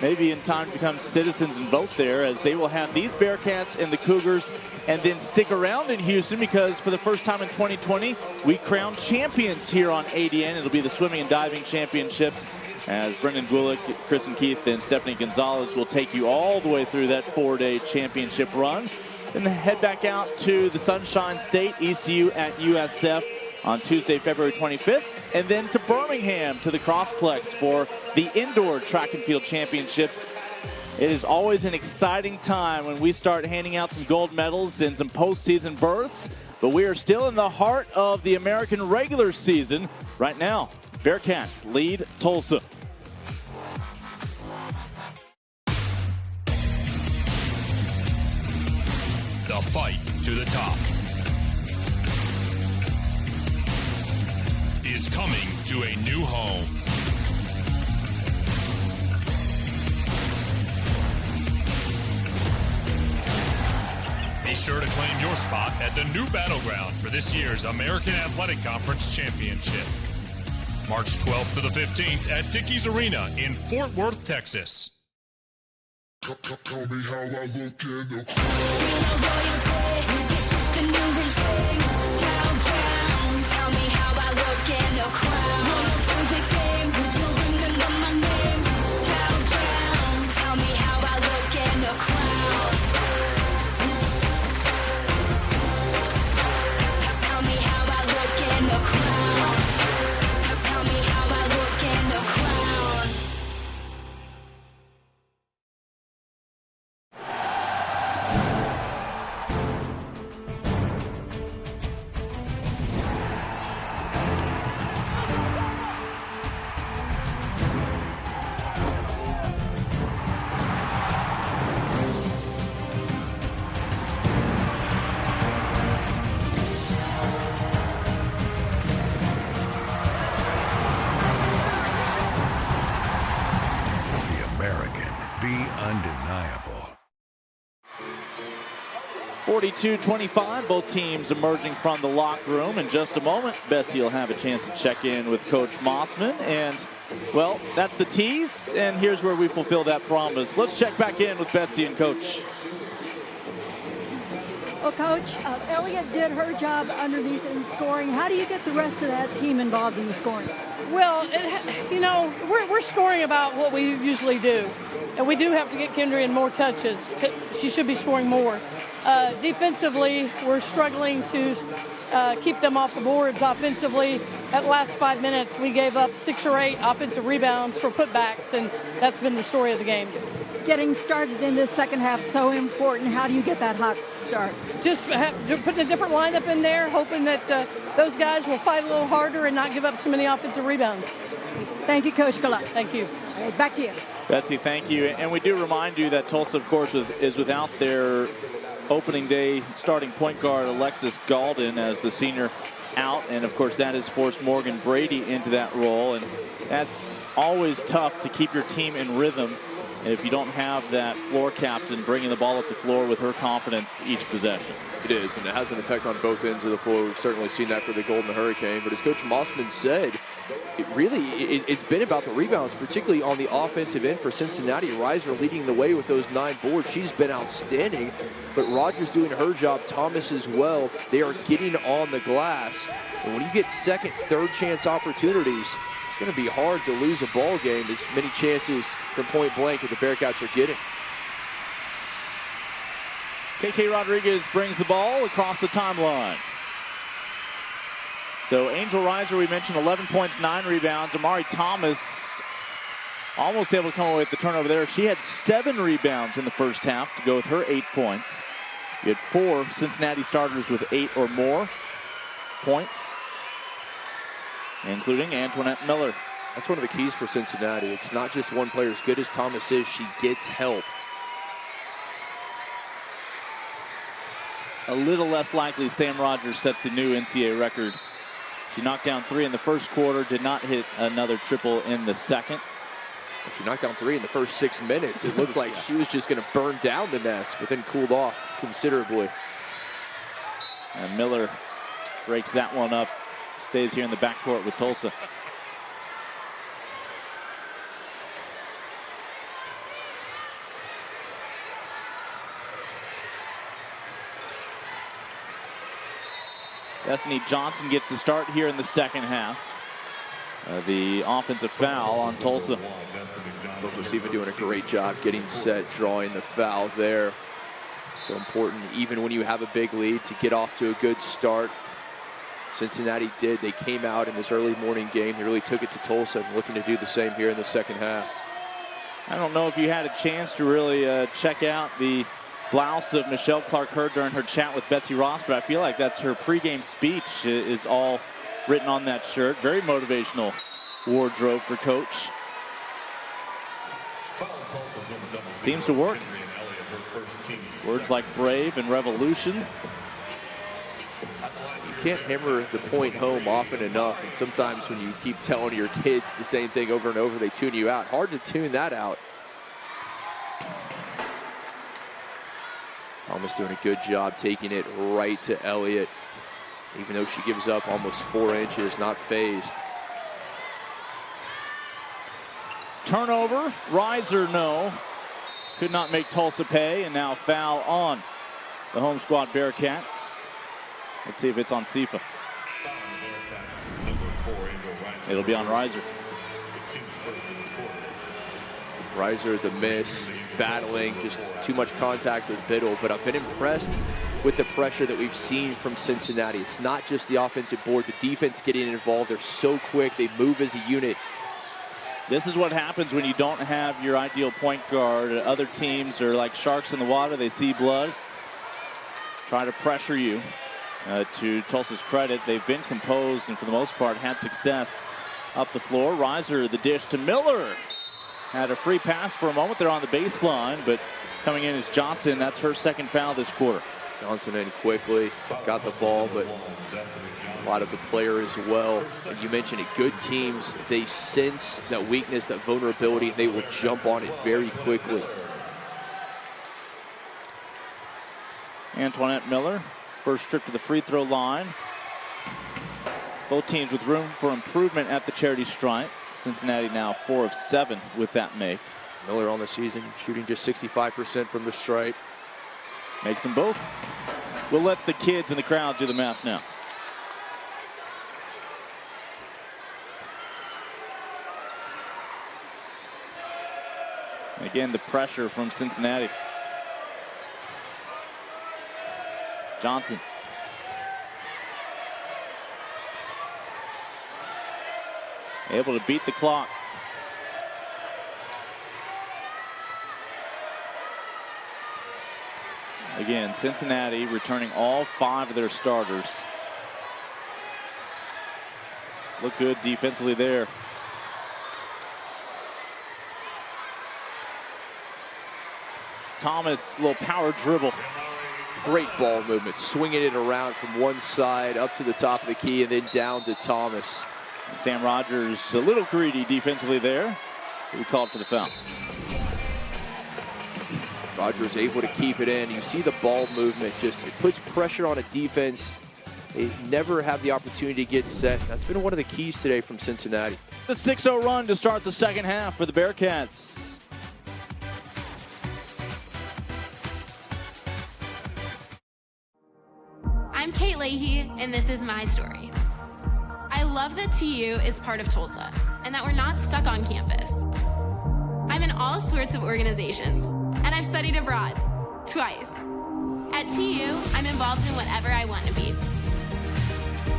maybe in time to become citizens and vote there, as they will have these Bearcats and the Cougars, and then stick around in Houston because for the first time in 2020, we crown champions here on ADN. It'll be the swimming and diving championships, as Brendan Gulick, Kristen Keith, and Stephanie Gonzalez will take you all the way through that 4-day championship run. Then head back out to the Sunshine State, ECU at USF, on Tuesday, February 25th, and then to Birmingham to the Crossplex for the indoor track and field championships. It is always an exciting time when we start handing out some gold medals and some postseason berths, but we are still in the heart of the American regular season. Right now, Bearcats lead Tulsa. The fight to the top is coming to a new home. Be sure to claim your spot at the new battleground for this year's American Athletic Conference Championship. March 12th to the 15th at Dickies Arena in Fort Worth, Texas. Tell me how I look in the crowd. This is the new regime. Countdown. Tell me how I look in the crowd. Loyal to the game. Would you remember my name? Countdown. Tell me how I look in the crowd. Tell me how I look in the crowd. Tell me how I look in the crowd. Be undeniable. 42-25, both teams emerging from the locker room. In just a moment, Betsy will have a chance to check in with Coach Mossman. And, well, that's the tease, and here's where we fulfill that promise. Let's check back in with Betsy and Coach. Well, Coach, Elliott did her job underneath in scoring. How do you get the rest of that team involved in the scoring? Well, we're scoring about what we usually do. And we do have to get Kendry in more touches. She should be scoring more. Defensively, we're struggling to keep them off the boards. Offensively, at the last 5 minutes, we gave up 6 or 8 offensive rebounds for putbacks, and that's been the story of the game. Getting started in this second half so important. How do you get that hot start? Just putting a different lineup in there, hoping that those guys will fight a little harder and not give up so many offensive rebounds. Thank you, Coach. Good luck. Thank you. All right, back to you. Betsy, thank you. And we do remind you that Tulsa, of course, is without their opening day starting point guard Alexis Galden as the senior out. And, of course, that has forced Morgan Brady into that role. And that's always tough to keep your team in rhythm if you don't have that floor captain bringing the ball up the floor with her confidence each possession. It is, and it has an effect on both ends of the floor. We've certainly seen that for the Golden Hurricane. But as Coach Mossman said, it's been about the rebounds, particularly on the offensive end for Cincinnati. Reiser leading the way with those 9 boards. She's been outstanding, but Rogers doing her job, Thomas as well. They are getting on the glass. And when you get second, third chance opportunities, it's going to be hard to lose a ball game as many chances from point blank that the Bearcats are getting. KK Rodriguez brings the ball across the timeline. So Angel Reiser, we mentioned 11 points, 9 rebounds. Amari Thomas almost able to come away with the turnover there. She had 7 rebounds in the first half to go with her 8 points. You had 4 Cincinnati starters with 8 or more points, including Antoinette Miller. That's one of the keys for Cincinnati. It's not just one player. As good as Thomas is, she gets help. A little less likely Sam Rogers sets the new NCAA record She knocked down 3 in the first quarter, did not hit another triple in the second. She knocked down 3 in the first 6 minutes. It looked like she was just going to burn down the nets, but then cooled off considerably. And Miller breaks that one up, stays here in the backcourt with Tulsa. Destiny Johnson gets the start here in the second half. The offensive foul on Tulsa. Both receiver doing a great job getting set, drawing the foul there. So important, even when you have a big lead, to get off to a good start. Cincinnati did. They came out in this early morning game. They really took it to Tulsa and looking to do the same here in the second half. I don't know if you had a chance to really check out the blouse of Michelle Clark-Hurd during her chat with Betsy Ross, but I feel like that's her pregame speech is all written on that shirt. Very motivational wardrobe for Coach. Seems to work. Words like brave and revolution. You can't hammer the point home often enough, and sometimes when you keep telling your kids the same thing over and over, they tune you out. Hard to tune that out. Thomas doing a good job taking it right to Elliott. Even though she gives up almost 4 inches, not phased. Turnover, riser no. Could not make Tulsa pay, and now foul on the home squad Bearcats. Let's see if it's on Sifa. It'll be on Riser. Riser, the miss, battling, just too much contact with Biddle, but I've been impressed with the pressure that we've seen from Cincinnati. It's not just the offensive board, the defense getting involved. They're so quick, they move as a unit. This is what happens when you don't have your ideal point guard. Other teams are like sharks in the water. They see blood, try to pressure you. To Tulsa's credit, they've been composed and for the most part had success up the floor. Riser, the dish to Miller. Had a free pass for a moment there on the baseline, but coming in is Johnson. That's her second foul this quarter. Johnson in quickly, got the ball, but a lot of the player as well. And you mentioned it, good teams, they sense that weakness, that vulnerability, and they will jump on it very quickly. Antoinette Miller, first trip to the free throw line. Both teams with room for improvement at the charity stripe. Cincinnati now 4 of 7 with that make. Miller on the season shooting just 65% from the stripe. Makes them both. We'll let the kids in the crowd do the math now. And again, the pressure from Cincinnati. Johnson. Able to beat the clock. Again, Cincinnati returning all 5 of their starters. Look good defensively there. Thomas, little power dribble. Great ball movement, swinging it around from one side up to the top of the key and then down to Thomas. And Sam Rogers a little greedy defensively there. We called for the foul. Rogers able to keep it in. You see the ball movement, just it puts pressure on a defense. They never have the opportunity to get set. That's been one of the keys today from Cincinnati. The 6-0 run to start the second half for the Bearcats. I'm Kate Leahy, and this is my story. I love that TU is part of Tulsa, and that we're not stuck on campus. I'm in all sorts of organizations, and I've studied abroad, twice. At TU, I'm involved in whatever I want to be.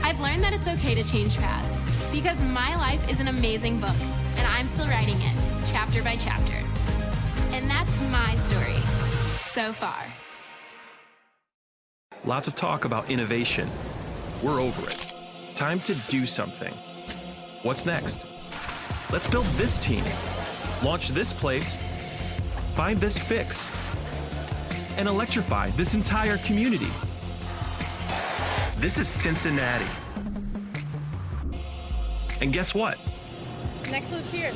I've learned that it's okay to change paths, because my life is an amazing book, and I'm still writing it, chapter by chapter. And that's my story, so far. Lots of talk about innovation. We're over it. Time to do something. What's next? Let's build this team. Launch this place. Find this fix. And electrify this entire community. This is Cincinnati. And guess what? Next lives here.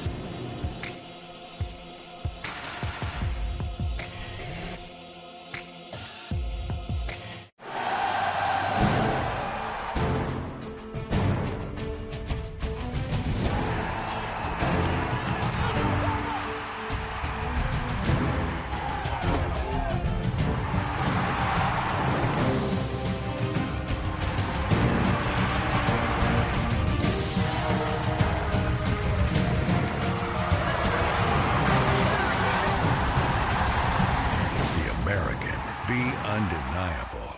Undeniable.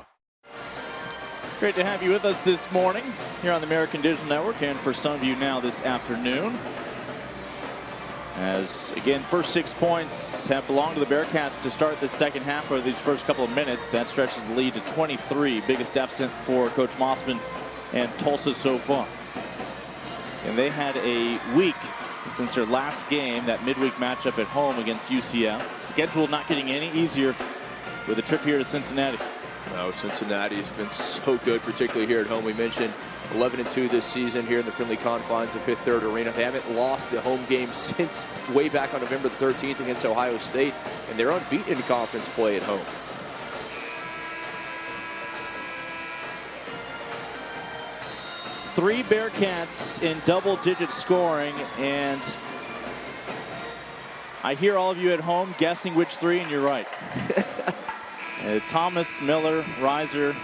Great to have you with us this morning here on the American Digital Network, and for some of you now this afternoon. As again, first 6 points have belonged to the Bearcats to start the second half of these first couple of minutes. That stretches the lead to 23, biggest deficit for Coach Mossman and Tulsa so far. And they had a week since their last game, that midweek matchup at home against UCF. Schedule not getting any easier with a trip here to Cincinnati. No, Cincinnati has been so good, particularly here at home. We mentioned 11-2 this season here in the friendly confines of Fifth Third Arena. They haven't lost the home game since way back on November 13th against Ohio State, and they're unbeaten in conference play at home. Three Bearcats in double-digit scoring, and I hear all of you at home guessing which three, and you're right. Thomas, Miller, Reiser.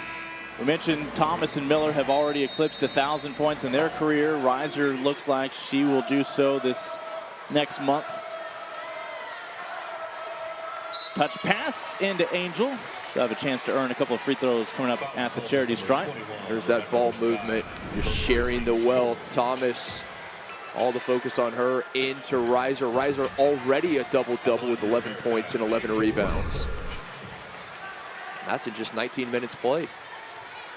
We mentioned Thomas and Miller have already eclipsed 1,000 points in their career. Reiser looks like she will do so this next month. Touch pass into Angel. She'll have a chance to earn a couple of free throws coming up at the charity stripe. There's that ball movement, just sharing the wealth. Thomas, all the focus on her into Reiser. Reiser already a double-double with 11 points and 11 rebounds. That's in just 19 minutes played.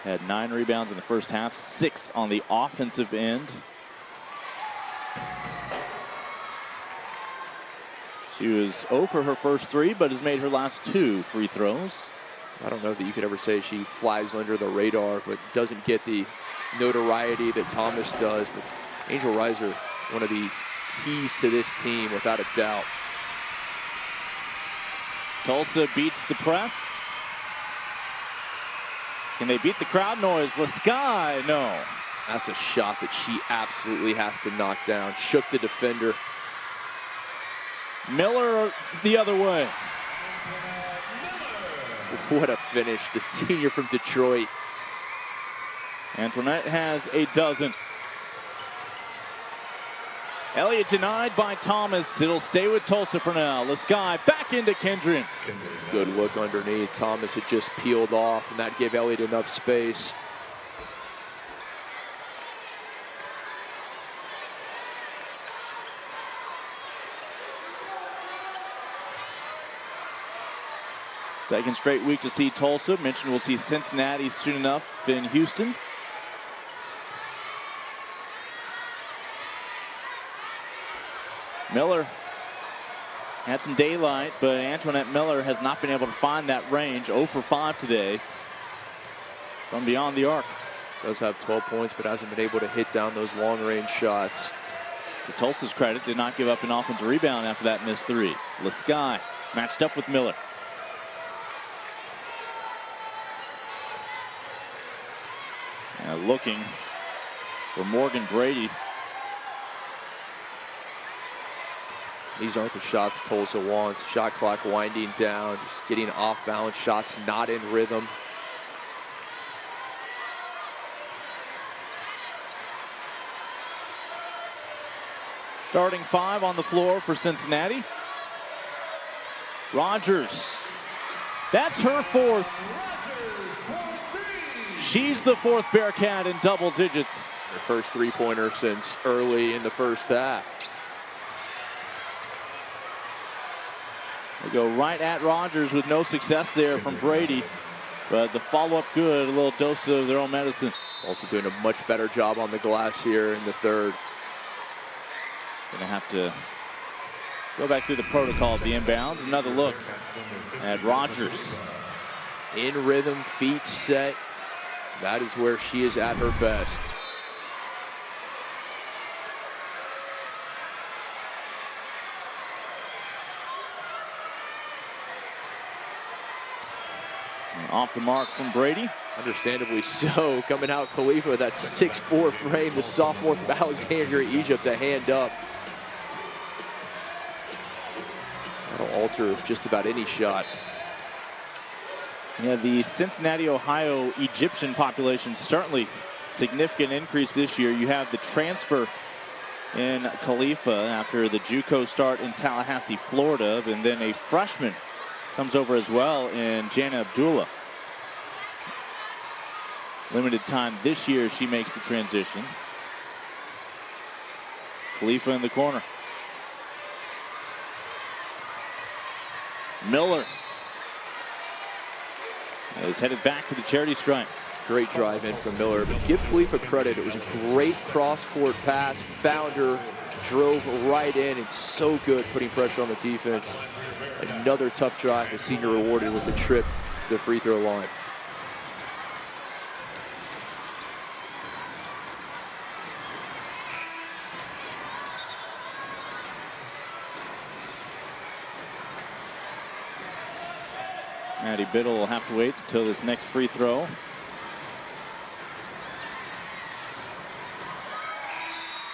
Had 9 rebounds in the first half, 6 on the offensive end. She was 0 for her first 3, but has made her last 2 free throws. I don't know that you could ever say she flies under the radar, but doesn't get the notoriety that Thomas does. But Angel Reiser, one of the keys to this team, without a doubt. Tulsa beats the press. Can they beat the crowd noise? Lasky, no. That's a shot that she absolutely has to knock down. Shook the defender. Miller the other way. What a finish. The senior from Detroit. Antoinette has a dozen. Elliott denied by Thomas. It'll stay with Tulsa for now. Lasky back into Kendrian. Good look underneath. Thomas had just peeled off, and that gave Elliott enough space. Second straight week to see Tulsa. Mentioned we'll see Cincinnati soon enough in Houston. Miller had some daylight, but Antoinette Miller has not been able to find that range. 0 for 5 today from beyond the arc. Does have 12 points, but hasn't been able to hit down those long-range shots. To Tulsa's credit, did not give up an offensive rebound after that missed 3. Lasky matched up with Miller. Looking for Morgan Brady. These aren't the shots Tulsa wants. Shot clock winding down, just getting off-balance shots, not in rhythm. Starting 5 on the floor for Cincinnati. Rogers. That's her 4th. She's the 4th Bearcat in double digits. Her first three-pointer since early in the first half. They go right at Rogers with no success there from Brady. But the follow-up good, a little dose of their own medicine. Also doing a much better job on the glass here in the third. Gonna have to go back through the protocol of the inbounds. Another look at Rogers. In rhythm, feet set. That is where she is at her best. Off the mark from Brady. Understandably so. Coming out Khalifa with that 6'4" frame, the sophomore from Alexandria, Egypt, to hand up. That'll alter just about any shot. Yeah, the Cincinnati, Ohio Egyptian population certainly significant increase this year. You have the transfer in Khalifa after the JUCO start in Tallahassee, Florida, and then a freshman comes over as well in Jana Abdullah. Limited time this year, she makes the transition. Khalifa in the corner. Miller is headed back to the charity stripe. Great drive in from Miller, but give Khalifa credit. It was a great cross-court pass. Found her, drove right in, and so good putting pressure on the defense. Another tough drive. The senior rewarded with the trip to the free throw line. Maddie Biddle will have to wait until this next free throw.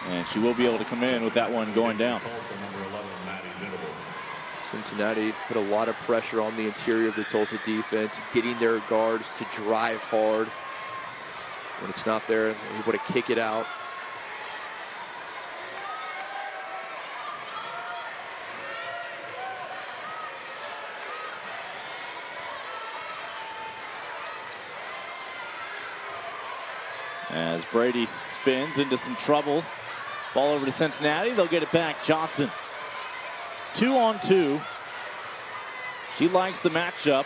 And she will be able to come in with that one going down. Cincinnati put a lot of pressure on the interior of the Tulsa defense, getting their guards to drive hard. When it's not there, they're able to kick it out. As Brady spins into some trouble. Ball over to Cincinnati. They'll get it back. Johnson. 2-on-2. She likes the matchup.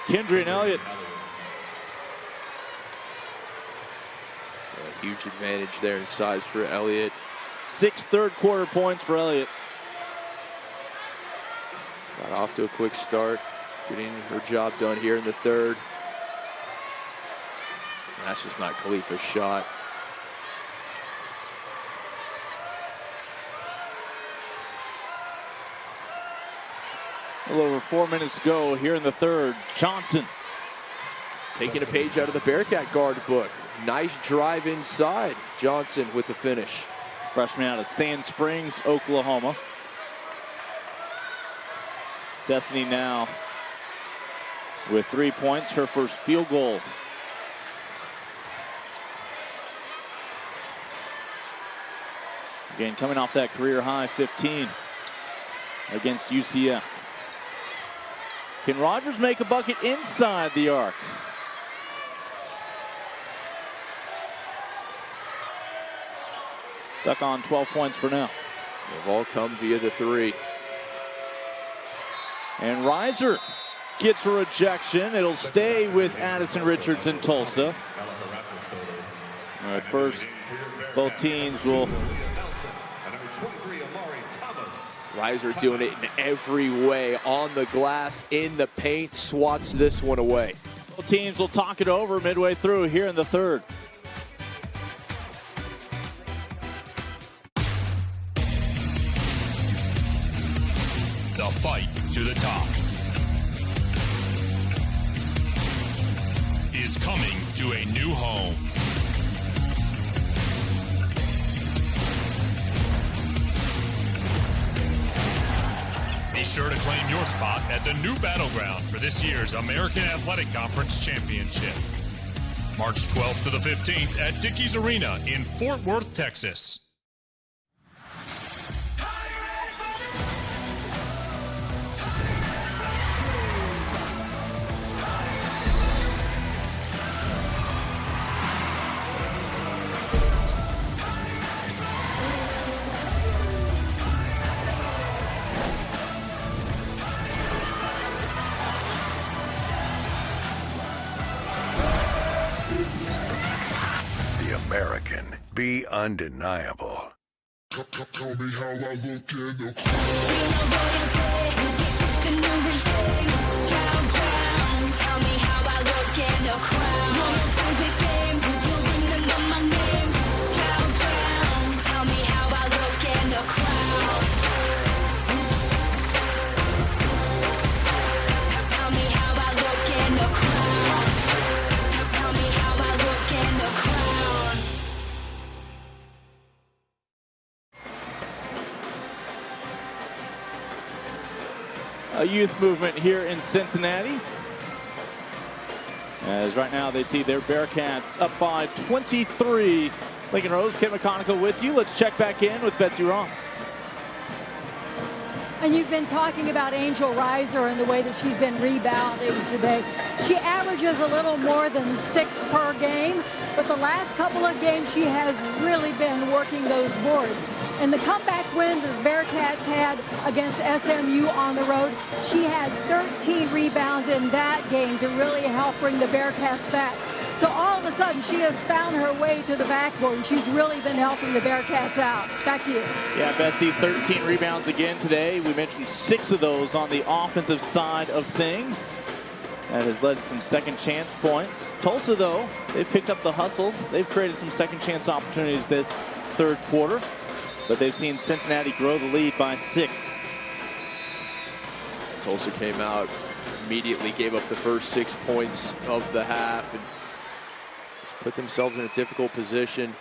Kendrian Elliott. A huge advantage there in size for Elliott. 6 third-quarter points for Elliott. Got off to a quick start. Getting her job done here in the third. That's just not Khalifa's shot. A little over 4 minutes to go here in the third. Johnson. Taking a page out of the Bearcat guard book. Nice drive inside. Johnson with the finish. Freshman out of Sand Springs, Oklahoma. Destiny now with 3 points, her first field goal. Again, coming off that career high 15 against UCF. Can Rogers make a bucket inside the arc? Stuck on 12 points for now. They've all come via the three. And Reiser gets a rejection. It'll stay with Addison Richards in Tulsa. All right, first, both teams will. Reiser doing it in every way. On the glass, in the paint, swats this one away. Both teams will talk it over midway through here in the third. The fight to the top is coming to a new home. Be sure to claim your spot at the new battleground for this year's American Athletic Conference Championship. March 12th to the 15th at Dickies Arena in Fort Worth, Texas. American. Be undeniable. Tell me how I look in the This is the new regime. Countdown. Tell me how I look in the crowd. Loyal to the game. You'll remember my name. Countdown. Tell me how I look in the crowd. Tell me how I look in a youth movement here in Cincinnati. As right now they see their Bearcats up by 23. Lincoln Rose, Kent McConicle with you. Let's check back in with Betsy Ross. And you've been talking about Angel Reiser and the way that she's been rebounding today. She averages a little more than 6 per game, but the last couple of games she has really been working those boards. And the comeback win the Bearcats had against SMU on the road, she had 13 rebounds in that game to really help bring the Bearcats back. So all of a sudden, she has found her way to the backboard, and she's really been helping the Bearcats out. Back to you. Yeah, Betsy, 13 rebounds again today. We mentioned 6 of those on the offensive side of things. That has led to some second chance points. Tulsa, though, they've picked up the hustle. They've created some second chance opportunities this third quarter, but they've seen Cincinnati grow the lead by 6. Tulsa came out, immediately gave up the first 6 points of the half, and put themselves in a difficult position.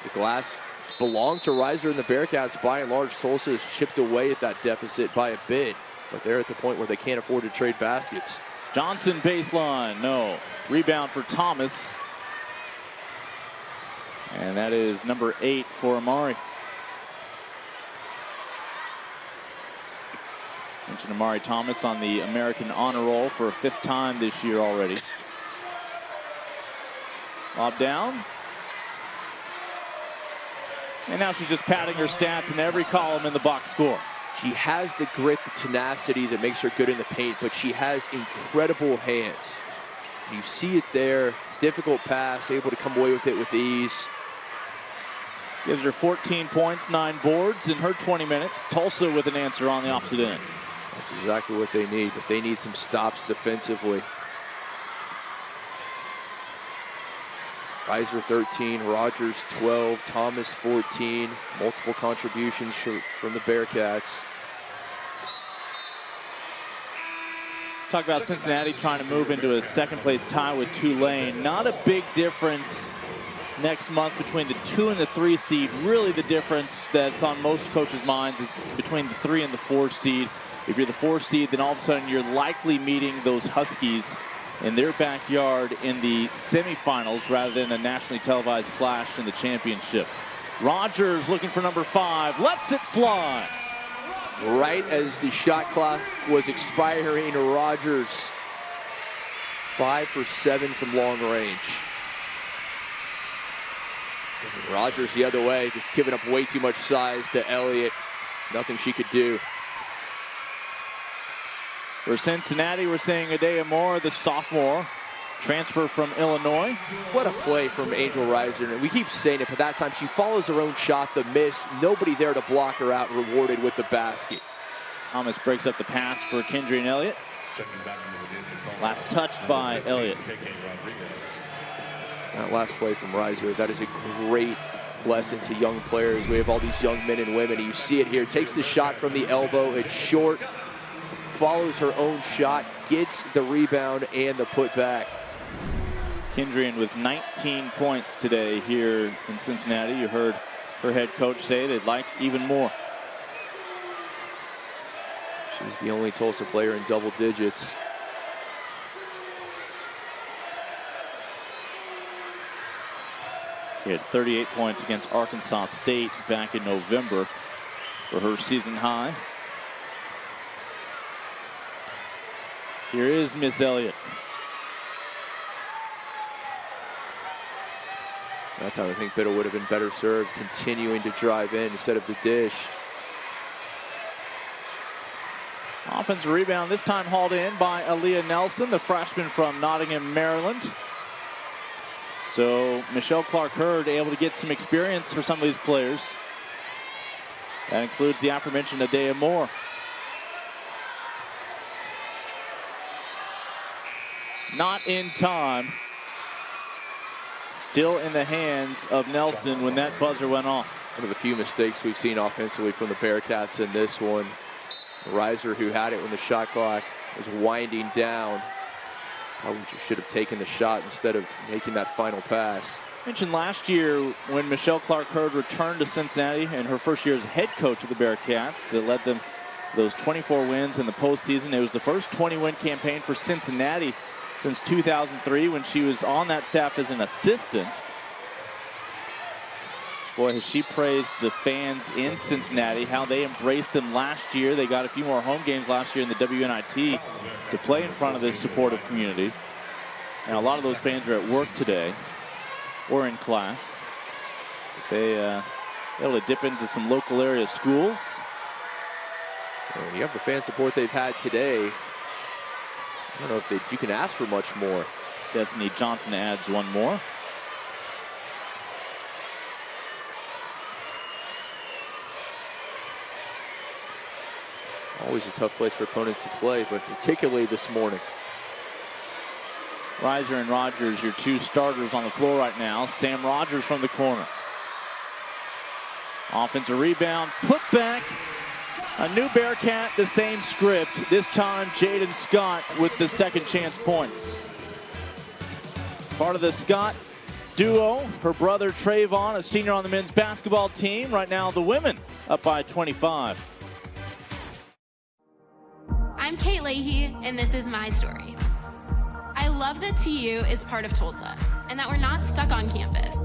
The glass belonged to Reiser and the Bearcats by and large. Tulsa has chipped away at that deficit by a bit, but they're at the point where they can't afford to trade baskets. Johnson baseline, no. Rebound for Thomas. And that is number 8 for Amari. Mentioned Amari Thomas on the American Honor Roll for a 5th time this year already. Lob down. And now she's just padding her stats in every column in the box score. She has the grit, the tenacity that makes her good in the paint, but she has incredible hands. You see it there. Difficult pass, able to come away with it with ease. Gives her 14 points, 9 boards in her 20 minutes. Tulsa with an answer on the opposite end. That's exactly what they need, but they need some stops defensively. Reiser 13, Rogers 12, Thomas 14. Multiple contributions from the Bearcats. Talk about Cincinnati trying to move into a second place tie with Tulane. Not a big difference next month between the 2 and the 3 seed. Really the difference that's on most coaches' minds is between the 3 and the 4 seed. If you're the 4 seed, then all of a sudden you're likely meeting those Huskies in their backyard in the semifinals rather than a nationally televised clash in the championship. Rogers looking for number 5, lets it fly. Right as the shot clock was expiring, Rogers 5 for 7 from long range. Rogers the other way, just giving up way too much size to Elliott. Nothing she could do. For Cincinnati, we're seeing Adea Moore, the sophomore, transfer from Illinois. What a play from Angel Reiser. We keep saying it, but that time she follows her own shot, the miss. Nobody there to block her out, rewarded with the basket. Thomas breaks up the pass for Kendry and Elliott. Last touched by Elliott. That last play from Reiser, that is a great lesson to young players. We have all these young men and women, and you see it here. Takes the shot from the elbow, it's short. Follows her own shot, gets the rebound and the putback. Kendrian with 19 points today here in Cincinnati. You heard her head coach say they'd like even more. She's the only Tulsa player in double digits. She had 38 points against Arkansas State back in November for her season high. Here is Miss Elliott. That's how I think Biddle would have been better served, continuing to drive in instead of the dish. Offensive rebound, this time hauled in by Aaliyah Nelson, the freshman from Nottingham, Maryland. So Michelle Clark-Hurd able to get some experience for some of these players. That includes the aforementioned Adea Moore. Not in time. Still in the hands of Nelson when that buzzer went off. One of the few mistakes we've seen offensively from the Bearcats in this one. Reiser, who had it when the shot clock was winding down, probably should have taken the shot instead of making that final pass. Mentioned last year when Michelle Clark-Hurd returned to Cincinnati in her first year as head coach of the Bearcats. It led them those 24 wins in the postseason. It was the first 20-win campaign for Cincinnati since 2003 when she was on that staff as an assistant. Boy, has she praised the fans in Cincinnati, how they embraced them last year. They got a few more home games last year in the WNIT to play in front of this supportive community. And a lot of those fans are at work today or in class. They able to dip into some local area schools. And you have the fan support they've had today. I don't know if you can ask for much more. Destiny Johnson adds one more. Always a tough place for opponents to play, but particularly this morning. Reiser and Rogers, your two starters on the floor right now. Sam Rogers from the corner. Offensive rebound, put back. A new Bearcat, the same script. This time, Jaden Scott with the second chance points. Part of the Scott duo. Her brother Trayvon, a senior on the men's basketball team. Right now, the women up by 25. I'm Kate Leahy, and this is my story. I love that TU is part of Tulsa, and that we're not stuck on campus.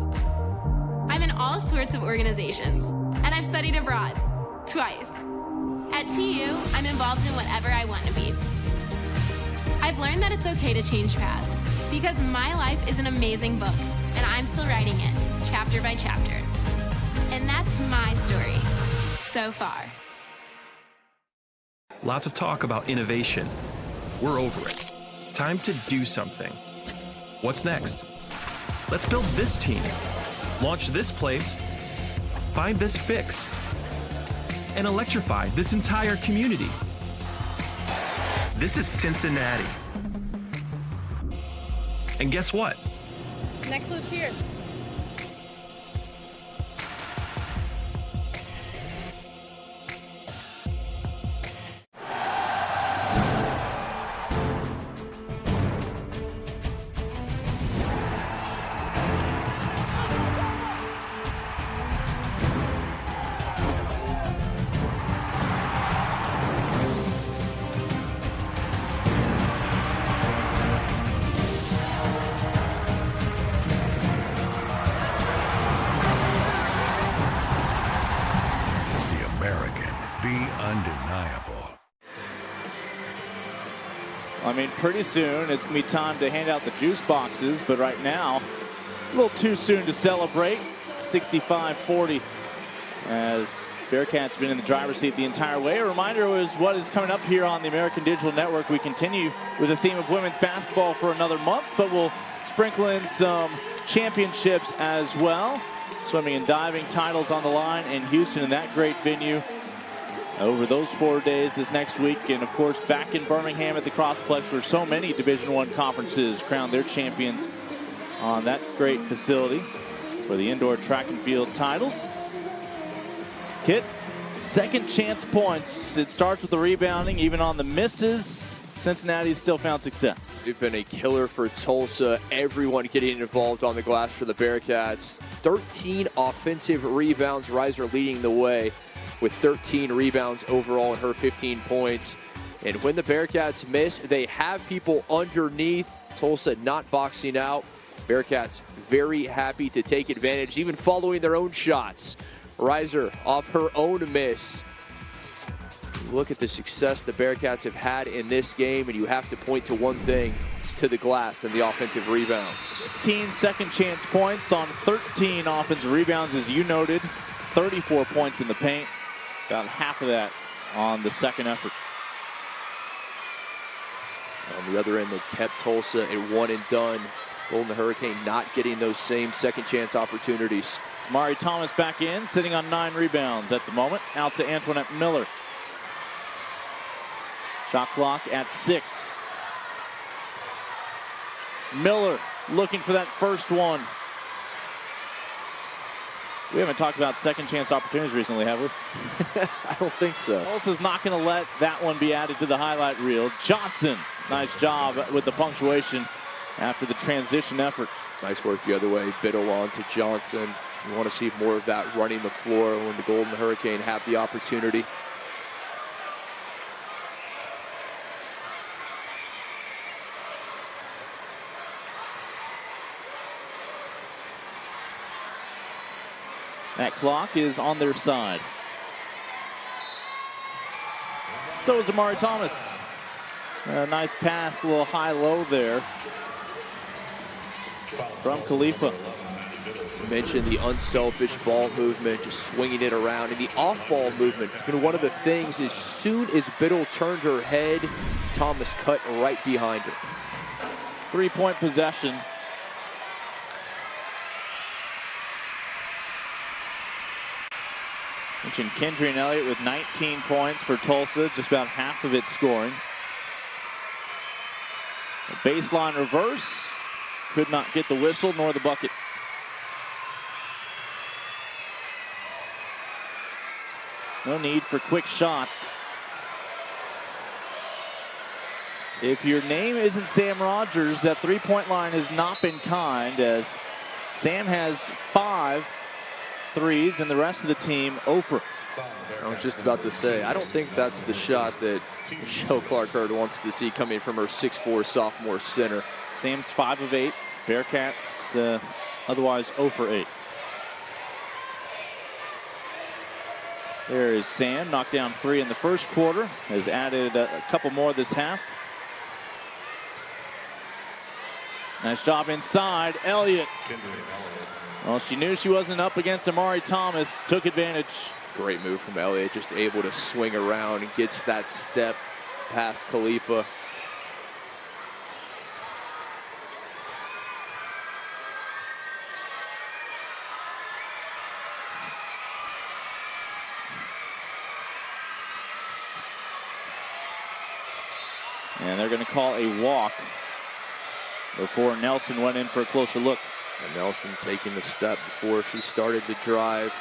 I'm in all sorts of organizations, and I've studied abroad, twice. At TU, I'm involved in whatever I want to be. I've learned that it's okay to change paths, because my life is an amazing book, and I'm still writing it, chapter by chapter. And that's my story, so far. Lots of talk about innovation. We're over it. Time to do something. What's next? Let's build this team. Launch this place. Find this fix. And electrify this entire community. This is Cincinnati. And guess what? Next loop's here. I mean, pretty soon it's going to be time to hand out the juice boxes, but right now, a little too soon to celebrate. 65-40 as Bearcats been in the driver's seat the entire way. A reminder was what is coming up here on the American Digital Network. We continue with the theme of women's basketball for another month, but we'll sprinkle in some championships as well. Swimming and diving titles on the line in Houston in that great venue over those 4 days this next week. And of course, back in Birmingham at the Crossplex, where so many Division I conferences crowned their champions on that great facility for the indoor track and field titles. Kit, second chance points. It starts with the rebounding, even on the misses. Cincinnati still found success. They've been a killer for Tulsa. Everyone getting involved on the glass for the Bearcats. 13 offensive rebounds. Reiser leading the way with 13 rebounds overall in her 15 points. And when the Bearcats miss, they have people underneath. Tulsa not boxing out. Bearcats very happy to take advantage, even following their own shots. Reiser off her own miss. Look at the success the Bearcats have had in this game, and you have to point to one thing. It's to the glass and the offensive rebounds. 15 second chance points on 13 offensive rebounds, as you noted. 34 points in the paint. Got half of that on the second effort. On the other end, they've kept Tulsa a one and done. Golden Hurricane not getting those same second chance opportunities. Mari Thomas back in, sitting on 9 rebounds at the moment. Out to Antoinette Miller. Shot clock at 6. Miller looking for that first one. We haven't talked about second chance opportunities recently, have we? I don't think so. Tulsa's not going to let that one be added to the highlight reel. Johnson, nice job with the punctuation after the transition effort. Nice work the other way. Biddle on to Johnson. You want to see more of that running the floor when the Golden Hurricane have the opportunity. That clock is on their side. So is Amari Thomas. A nice pass, a little high-low there from Khalifa. You mentioned the unselfish ball movement, just swinging it around. And the off-ball movement, it's been one of the things. As soon as Biddle turned her head, Thomas cut right behind her. 3-point possession. Mentioned Kendrian Elliott with 19 points for Tulsa, just about half of it scoring. A baseline reverse, could not get the whistle nor the bucket. No need for quick shots. If your name isn't Sam Rogers, that three-point line has not been kind, as Sam has 5 threes and the rest of the team 0 for. I was just about to say, I don't think that's the shot that Michelle Clark-Hurd wants to see coming from her 6'4" sophomore center. Sam's 5 of 8. Bearcats otherwise 0 for 8. There is Sam, knocked down 3 in the first quarter, has added a couple more this half. Nice job inside, Elliott. Well, she knew she wasn't up against Amari Thomas, took advantage. Great move from Elliott, just able to swing around and gets that step past Khalifa. And they're going to call a walk before Nelson went in for a closer look. And Nelson taking the step before she started the drive.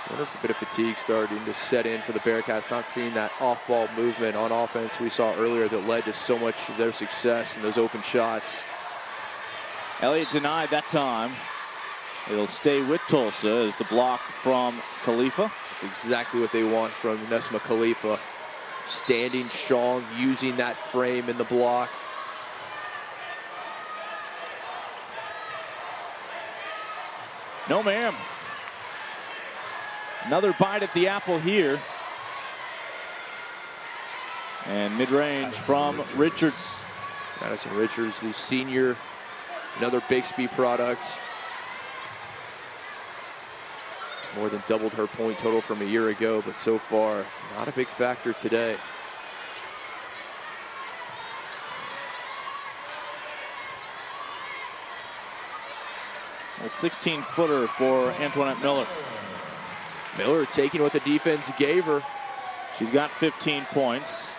I wonder if a bit of fatigue starting to set in for the Bearcats, not seeing that off-ball movement on offense we saw earlier that led to so much of their success in those open shots. Elliott denied that time. It'll stay with Tulsa as the block from Khalifa. That's exactly what they want from Nesma Khalifa. Standing strong, using that frame in the block. No, ma'am. Another bite at the apple here. And mid-range from Richards. Madison Richards, the senior, another Bixby product. More than doubled her point total from a year ago, but so far, not a big factor today. A 16-footer for Antoinette Miller. Miller taking what the defense gave her. She's got 15 points.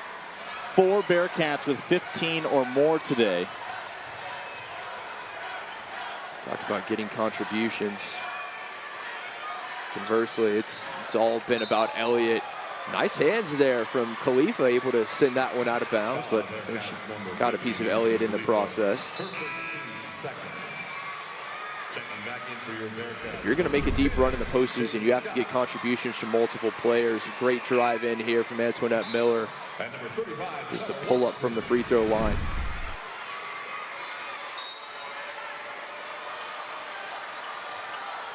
4 Bearcats with 15 or more today. Talk about getting contributions. Conversely, it's all been about Elliott. Nice hands there from Khalifa, able to send that one out of bounds, but I think she got a piece of Elliott in the process. If you're going to make a deep run in the postseason, you have to get contributions from multiple players. A great drive in here from Antoinette Miller, just to pull up from the free throw line.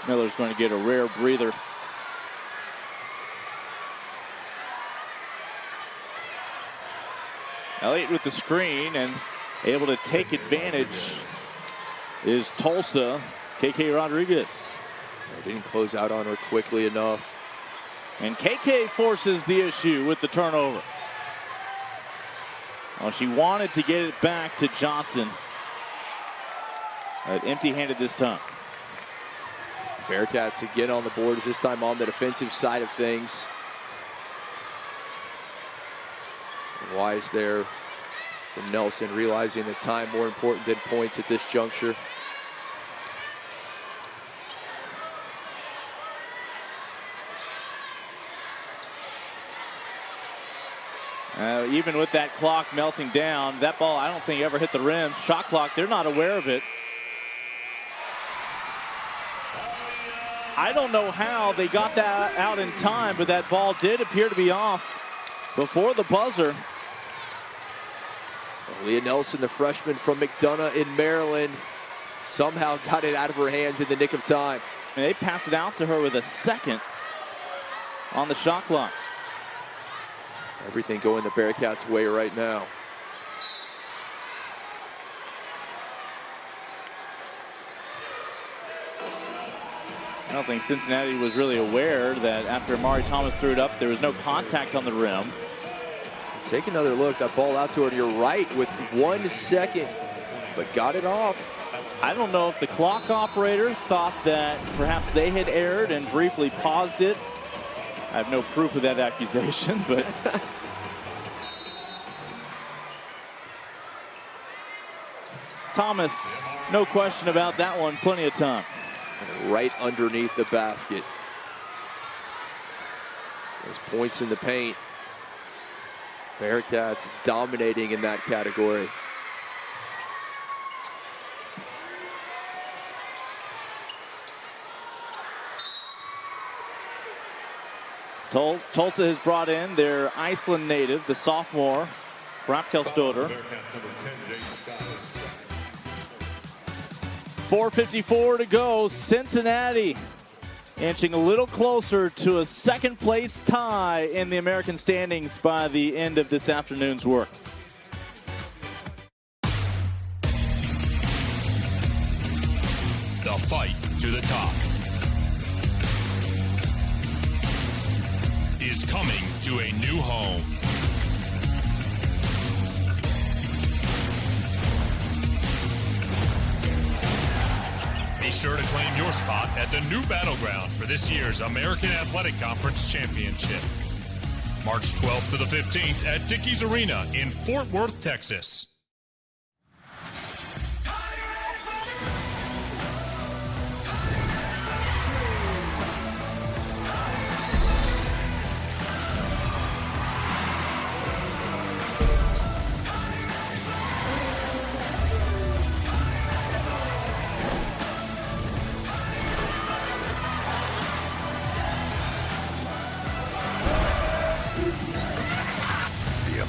Miller's going to get a rare breather. Elliott with the screen and able to take advantage is Tulsa, KK Rodriguez. They didn't close out on her quickly enough. And KK forces the issue with the turnover. Well, she wanted to get it back to Johnson, but empty-handed this time. Bearcats again on the boards, this time on the defensive side of things. And Wise there from Nelson, realizing that time more important than points at this juncture. Even with that clock melting down, that ball I don't think ever hit the rim. Shot clock, they're not aware of it. I don't know how they got that out in time, but that ball did appear to be off before the buzzer. Leah Nelson, the freshman from McDonough in Maryland, somehow got it out of her hands in the nick of time. And they passed it out to her with a second on the shot clock. Everything going the Bearcats' way right now. I don't think Cincinnati was really aware that after Amari Thomas threw it up, there was no contact on the rim. Take another look. That ball out to her to your right with 1 second, but got it off. I don't know if the clock operator thought that perhaps they had erred and briefly paused it. I have no proof of that accusation, but Thomas, no question about that one, plenty of time. Right underneath the basket. Those points in the paint. Bearcats dominating in that category. Tulsa has brought in their Iceland native, the sophomore, Rapkel Stoder. 4:54 to go. Cincinnati inching a little closer to a second place tie in the American standings by the end of this afternoon's work. The fight to the top is coming to a new home. Be sure to claim your spot at the new battleground for this year's American Athletic Conference Championship. March 12th to the 15th at Dickies Arena in Fort Worth, Texas.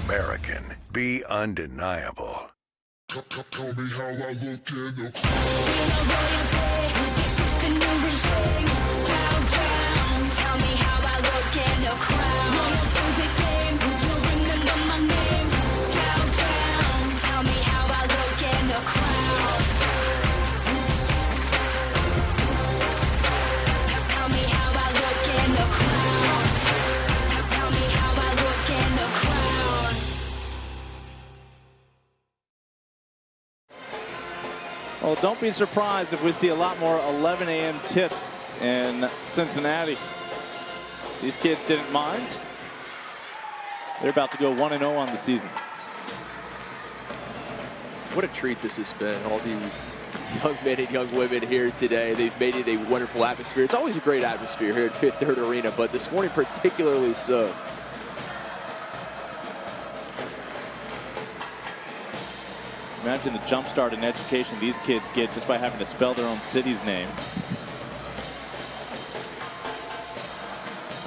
American. Be undeniable. Tell me how I look in the This is the new regime. Downtown. Tell me how I look in the crowd. Loyal to the game. You'll remember my name. Downtown. Tell me how I look in the crowd. Tell me how I look in the crowd. Tell me how I look in the crowd. Well, don't be surprised if we see a lot more 11 a.m. tips in Cincinnati. These kids didn't mind. They're about to go 1-0 on the season. What a treat this has been. All these young men and young women here today. They've made it a wonderful atmosphere. It's always a great atmosphere here at Fifth Third Arena, but this morning particularly so. Imagine the jump start in education these kids get just by having to spell their own city's name.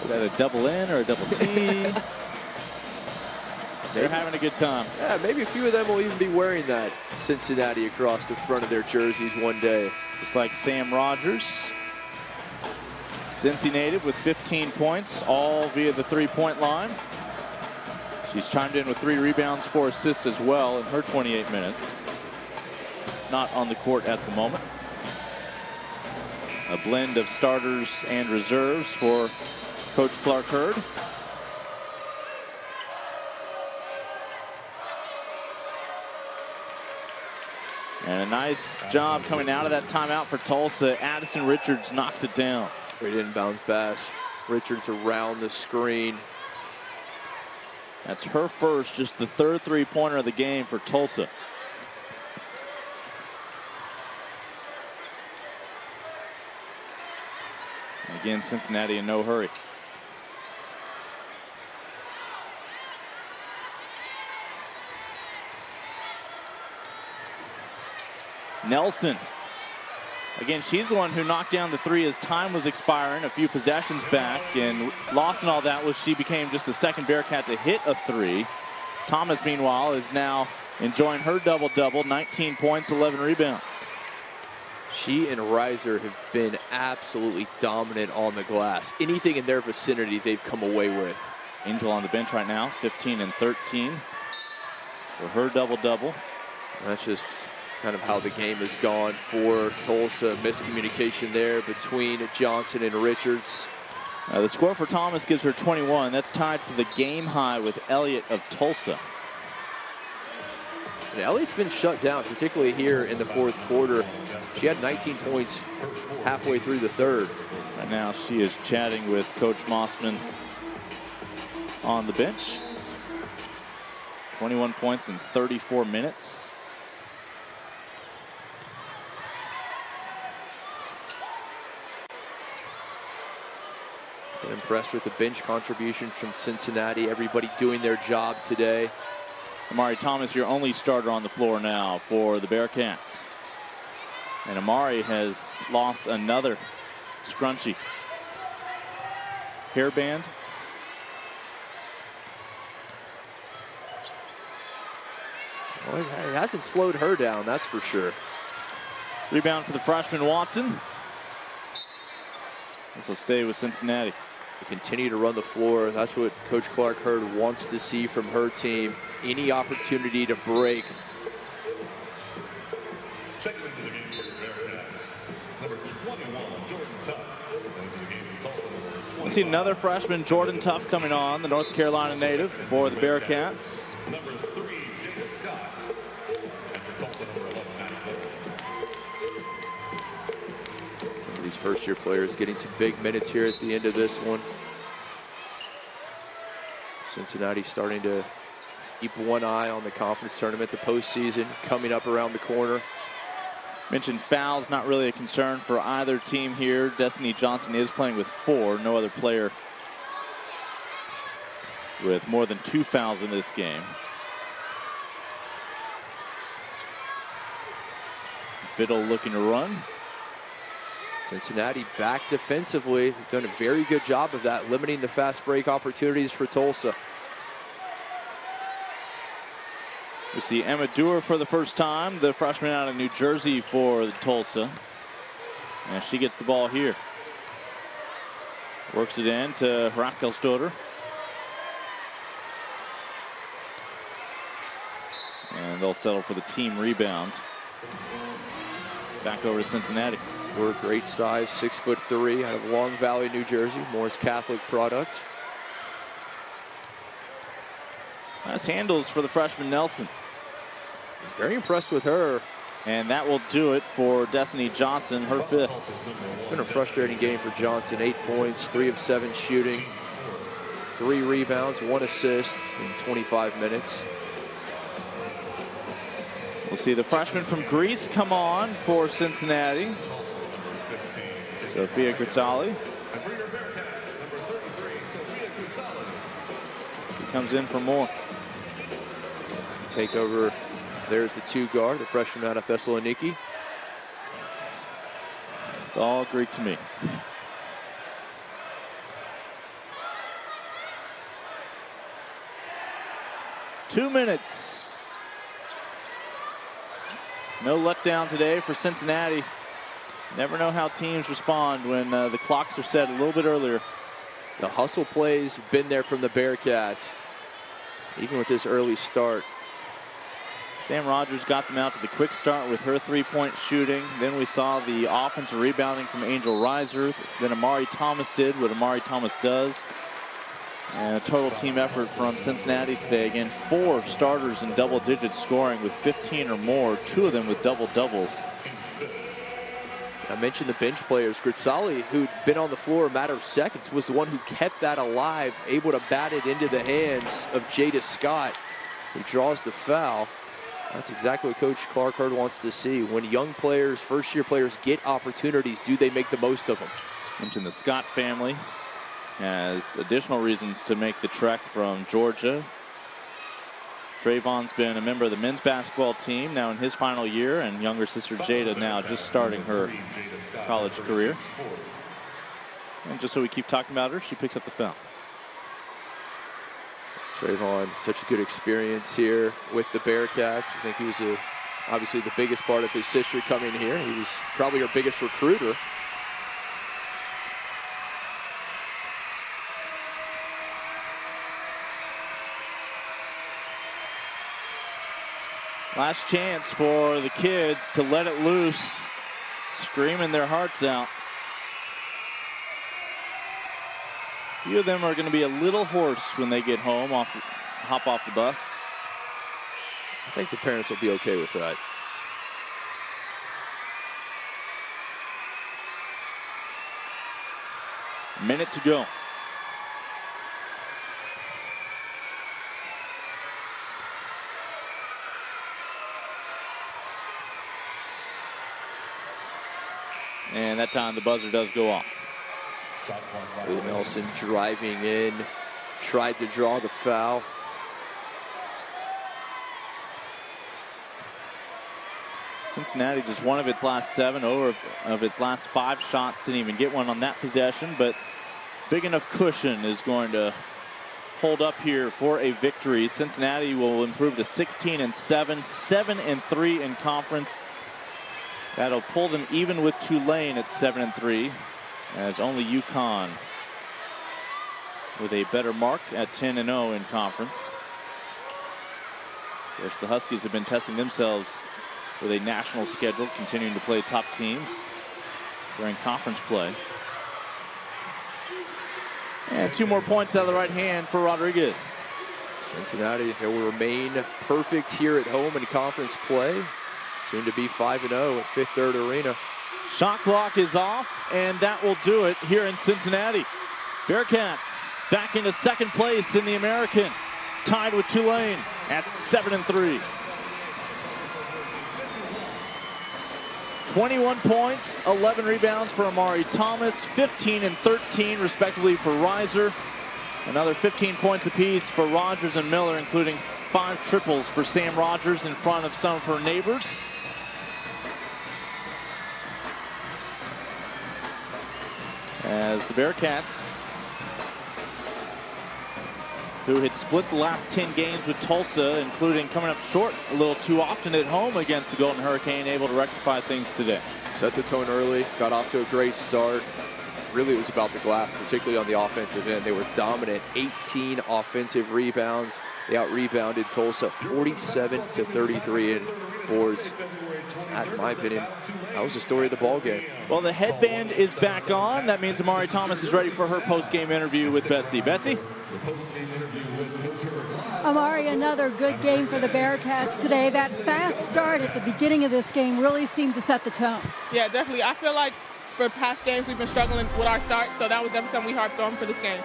Is that a double N or a double T? They're having a good time. Yeah, maybe a few of them will even be wearing that Cincinnati across the front of their jerseys one day. Just like Sam Rogers. Cincy native with 15 points, all via the three-point line. She's chimed in with 3 rebounds, 4 assists as well in her 28 minutes. Not on the court at the moment. A blend of starters and reserves for Coach Clark Hurd. And a nice job coming out of that timeout for Tulsa. Addison Richards knocks it down. Great inbounds pass. Richards around the screen. That's her first, just the third three-pointer of the game for Tulsa. And again, Cincinnati in no hurry. Nelson. Again, she's the one who knocked down the 3 as time was expiring a few possessions back, and lost in all that was she became just the second Bearcat to hit a 3. Thomas, meanwhile, is now enjoying her double-double, 19 points, 11 rebounds. She and Reiser have been absolutely dominant on the glass. Anything in their vicinity, they've come away with. Angel on the bench right now, 15 and 13 for her double-double. That's just kind of how the game has gone for Tulsa. Miscommunication there between Johnson and Richards. The score for Thomas gives her 21. That's tied for the game high with Elliott of Tulsa. And Elliott's been shut down, particularly here in the fourth quarter. She had 19 points halfway through the third. Right now she is chatting with Coach Mossman on the bench. 21 points in 34 minutes. Been impressed with the bench contributions from Cincinnati. Everybody doing their job today. Amari Thomas, your only starter on the floor now for the Bearcats. And Amari has lost another scrunchy hairband. Well, it hasn't slowed her down, that's for sure. Rebound for the freshman Watson. This will stay with Cincinnati. They continue to run the floor. That's what Coach Clark Hurd wants to see from her team. Any opportunity to break. Checking into the game for your Bearcats, number 21, Jordan Tuff. Into the game for Tulsa, number 20. We'll see another freshman, Jordan Tuff, coming on, the North Carolina native for the Bearcats. Number 3, Jada Scott. And for Tulsa, number 11, Matt Miller. These first-year players getting some big minutes here at the end of this one. Cincinnati starting to keep one eye on the conference tournament, the postseason coming up around the corner. Mentioned fouls, not really a concern for either team here. Destiny Johnson is playing with 4. No other player with more than 2 fouls in this game. Biddle looking to run. Cincinnati back defensively. They've done a very good job of that, limiting the fast break opportunities for Tulsa. We see Emma Dewar for the first time, the freshman out of New Jersey for Tulsa. And she gets the ball here. Works it in to Raquel Stoder. And they'll settle for the team rebound. Back over to Cincinnati. We're a great size, 6'3", out of Long Valley, New Jersey. Morris Catholic product. Nice handles for the freshman Nelson. Very impressed with her. And that will do it for Destiny Johnson, her 5th. It's been a frustrating game for Johnson. 8 points, 3 of 7 shooting, 3 rebounds, 1 assist in 25 minutes. We'll see the freshman from Greece come on for Cincinnati. Sophia Grizzali. He comes in for more. Take over. There's the 2 guard, the freshman out of Thessaloniki. It's all Greek to me. Two minutes. No letdown today for Cincinnati. Never know how teams respond when the clocks are set a little bit earlier. The hustle plays have been there from the Bearcats, even with this early start. Sam Rogers got them out to the quick start with her 3-point shooting. Then we saw the offensive rebounding from Angel Reiser. Then Amari Thomas did what Amari Thomas does. And a total team effort from Cincinnati today. Again, 4 starters in double digits scoring with 15 or more, 2 of them with double doubles. I mentioned the bench players. Grizzali, who'd been on the floor a matter of seconds, was the one who kept that alive, able to bat it into the hands of Jada Scott, who draws the foul. That's exactly what Coach Clark Hurd wants to see. When young players, first-year players, get opportunities, do they make the most of them? Mentioned the Scott family has additional reasons to make the trek from Georgia. Trayvon's been a member of the men's basketball team now in his final year, and younger sister Jada now just starting her college career. And just so we keep talking about her, she picks up the foul. Trayvon, such a good experience here with the Bearcats. I think he was a obviously the biggest part of his sister coming here. He was probably her biggest recruiter. Last chance for the kids to let it loose, screaming their hearts out. A few of them are going to be a little hoarse when they get home, hop off the bus. I think the parents will be okay with that. Minute to go. And that time the buzzer does go off. Nelson driving in, tried to draw the foul. Cincinnati just one of its last 7 of its last 5 shots. Didn't even get one on that possession, but big enough cushion is going to hold up here for a victory. Cincinnati will improve to 16-7, 7-3 in conference. That'll pull them even with Tulane at 7-3, as only UConn with a better mark at 10-0 in conference. Of course, the Huskies have been testing themselves with a national schedule, continuing to play top teams during conference play. And 2 more points out of the right hand for Rodriguez. Cincinnati, they will remain perfect here at home in conference play. Soon to be 5-0 at Fifth Third Arena. Shot clock is off, and that will do it here in Cincinnati. Bearcats back into second place in the American, tied with Tulane at 7-3. 21 points, 11 rebounds for Amari Thomas, 15 and 13 respectively for Reiser. Another 15 points apiece for Rogers and Miller, including 5 triples for Sam Rogers in front of some of her neighbors. As the Bearcats, who had split the last 10 games with Tulsa, including coming up short a little too often at home against the Golden Hurricane, able to rectify things today. Set the tone early, got off to a great start. Really, it was about the glass, particularly on the offensive end. They were dominant, 18 offensive rebounds. They out-rebounded Tulsa 47-33 in boards. In my opinion, that was the story of the ball game. Well, the headband is back on. That means Amari Thomas is ready for her post-game interview with Betsy. Betsy? Amari, another good game for the Bearcats today. That fast start at the beginning of this game really seemed to set the tone. Yeah, definitely. I feel like for past games we've been struggling with our start, so that was definitely something we harped on for this game.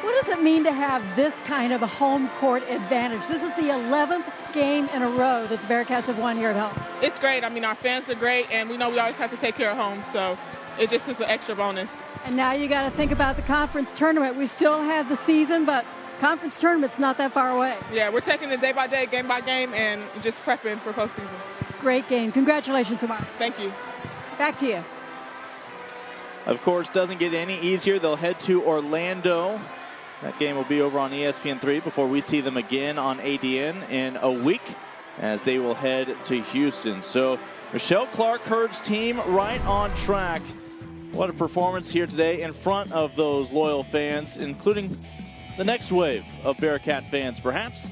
What does it mean to have this kind of a home court advantage? This is the 11th game in a row that the Bearcats have won here at home. It's great. I mean, our fans are great, and we know we always have to take care of home, so it just is an extra bonus. And now you got to think about the conference tournament. We still have the season, but conference tournament's not that far away. Yeah, we're taking it day by day, game by game, and just prepping for postseason. Great game. Congratulations, Amari. Thank you. Back to you. Of course, doesn't get any easier. They'll head to Orlando. That game will be over on ESPN3 before we see them again on ADN in a week as they will head to Houston. So Michelle Clark-Hurd's team right on track. What a performance here today in front of those loyal fans, including the next wave of Bearcat fans, perhaps.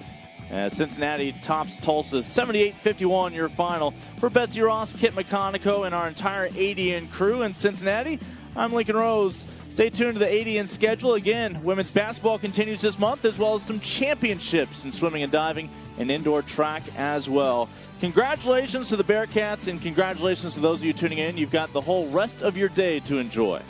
As Cincinnati tops Tulsa 78-51, your final. For Betsy Ross, Kit McConico, and our entire ADN crew in Cincinnati, I'm Lincoln Rose. Stay tuned to the ADN schedule. Again, women's basketball continues this month, as well as some championships in swimming and diving and indoor track as well. Congratulations to the Bearcats, and congratulations to those of you tuning in. You've got the whole rest of your day to enjoy.